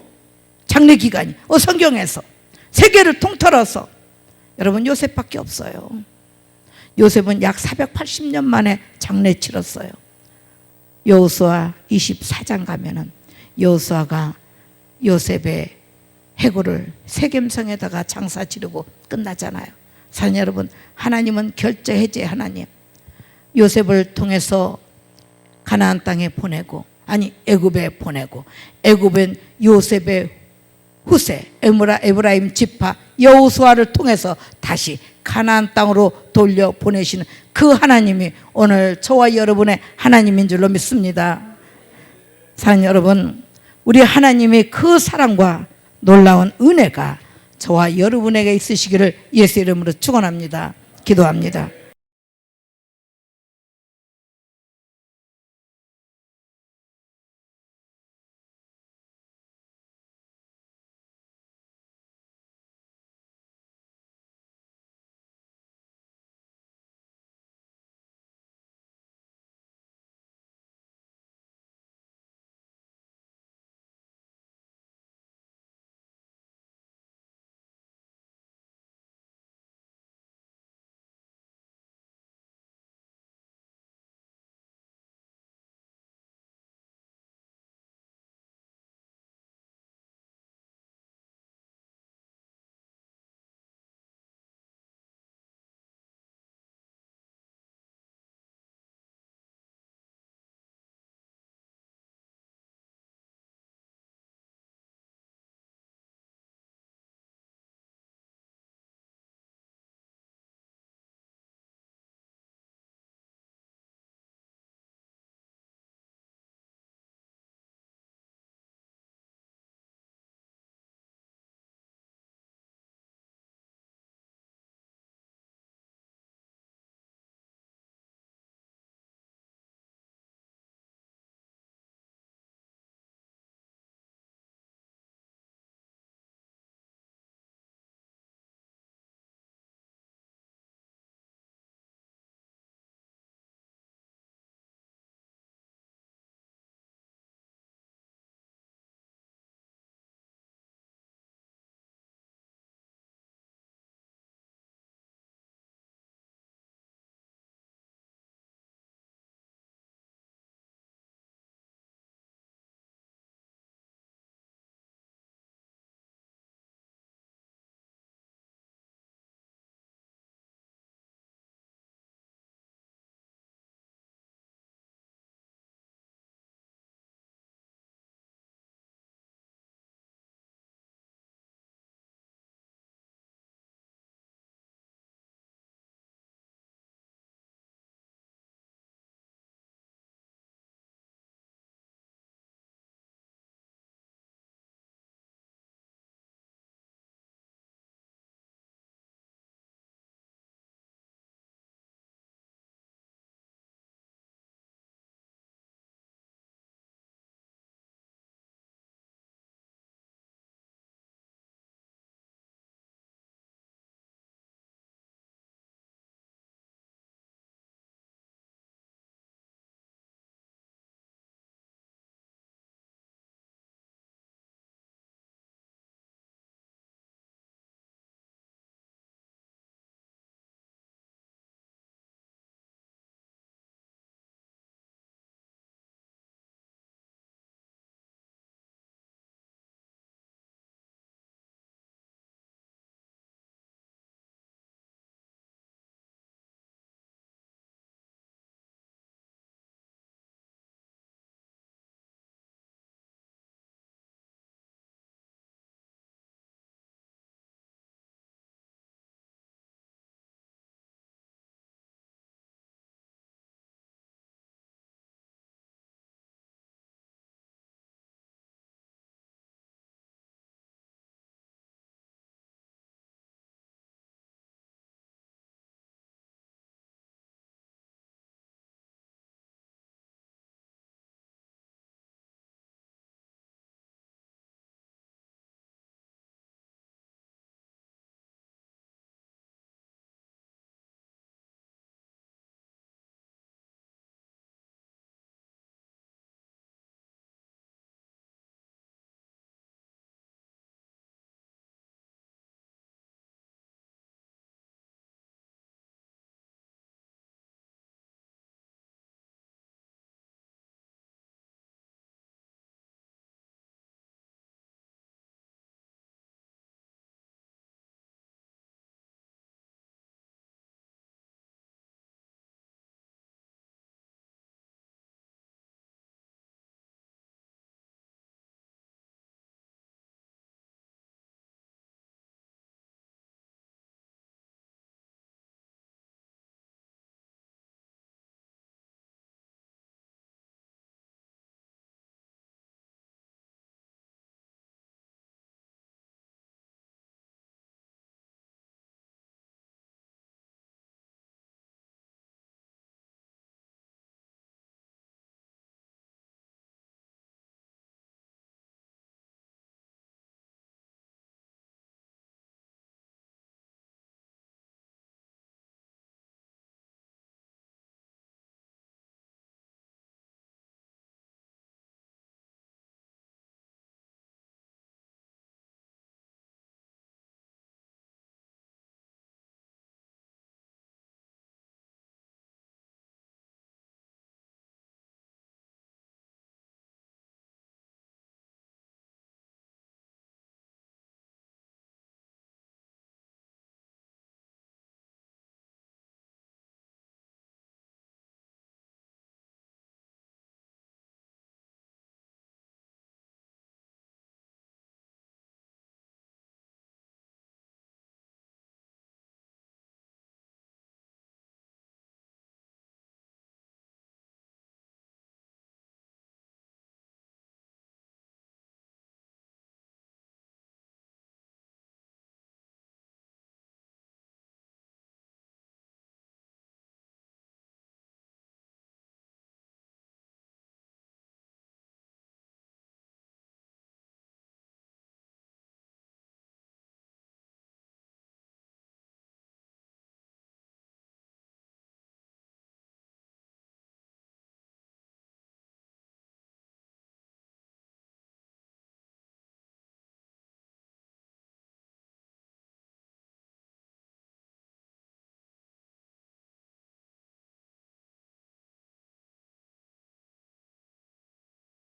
장래 기간이 성경에서 세계를 통틀어서 여러분 요셉밖에 없어요. 요셉은 약 480년 만에 장래 치렀어요. 여호수아 24장 가면은 여호수아가 요셉의 해골을 세겜성에다가 장사 지르고 끝나잖아요. 사랑 여러분, 하나님은 결제 해제 하나님. 요셉을 통해서 가나안 땅에 보내고 애굽에 보내고 애굽은 요셉의 후세 에브라임 지파 여호수아를 통해서 다시 가나안 땅으로 돌려보내시는 그 하나님이 오늘 저와 여러분의 하나님인 줄로 믿습니다. 사랑 여러분, 우리 하나님의 그 사랑과 놀라운 은혜가 저와 여러분에게 있으시기를 예수 이름으로 축원합니다. 기도합니다.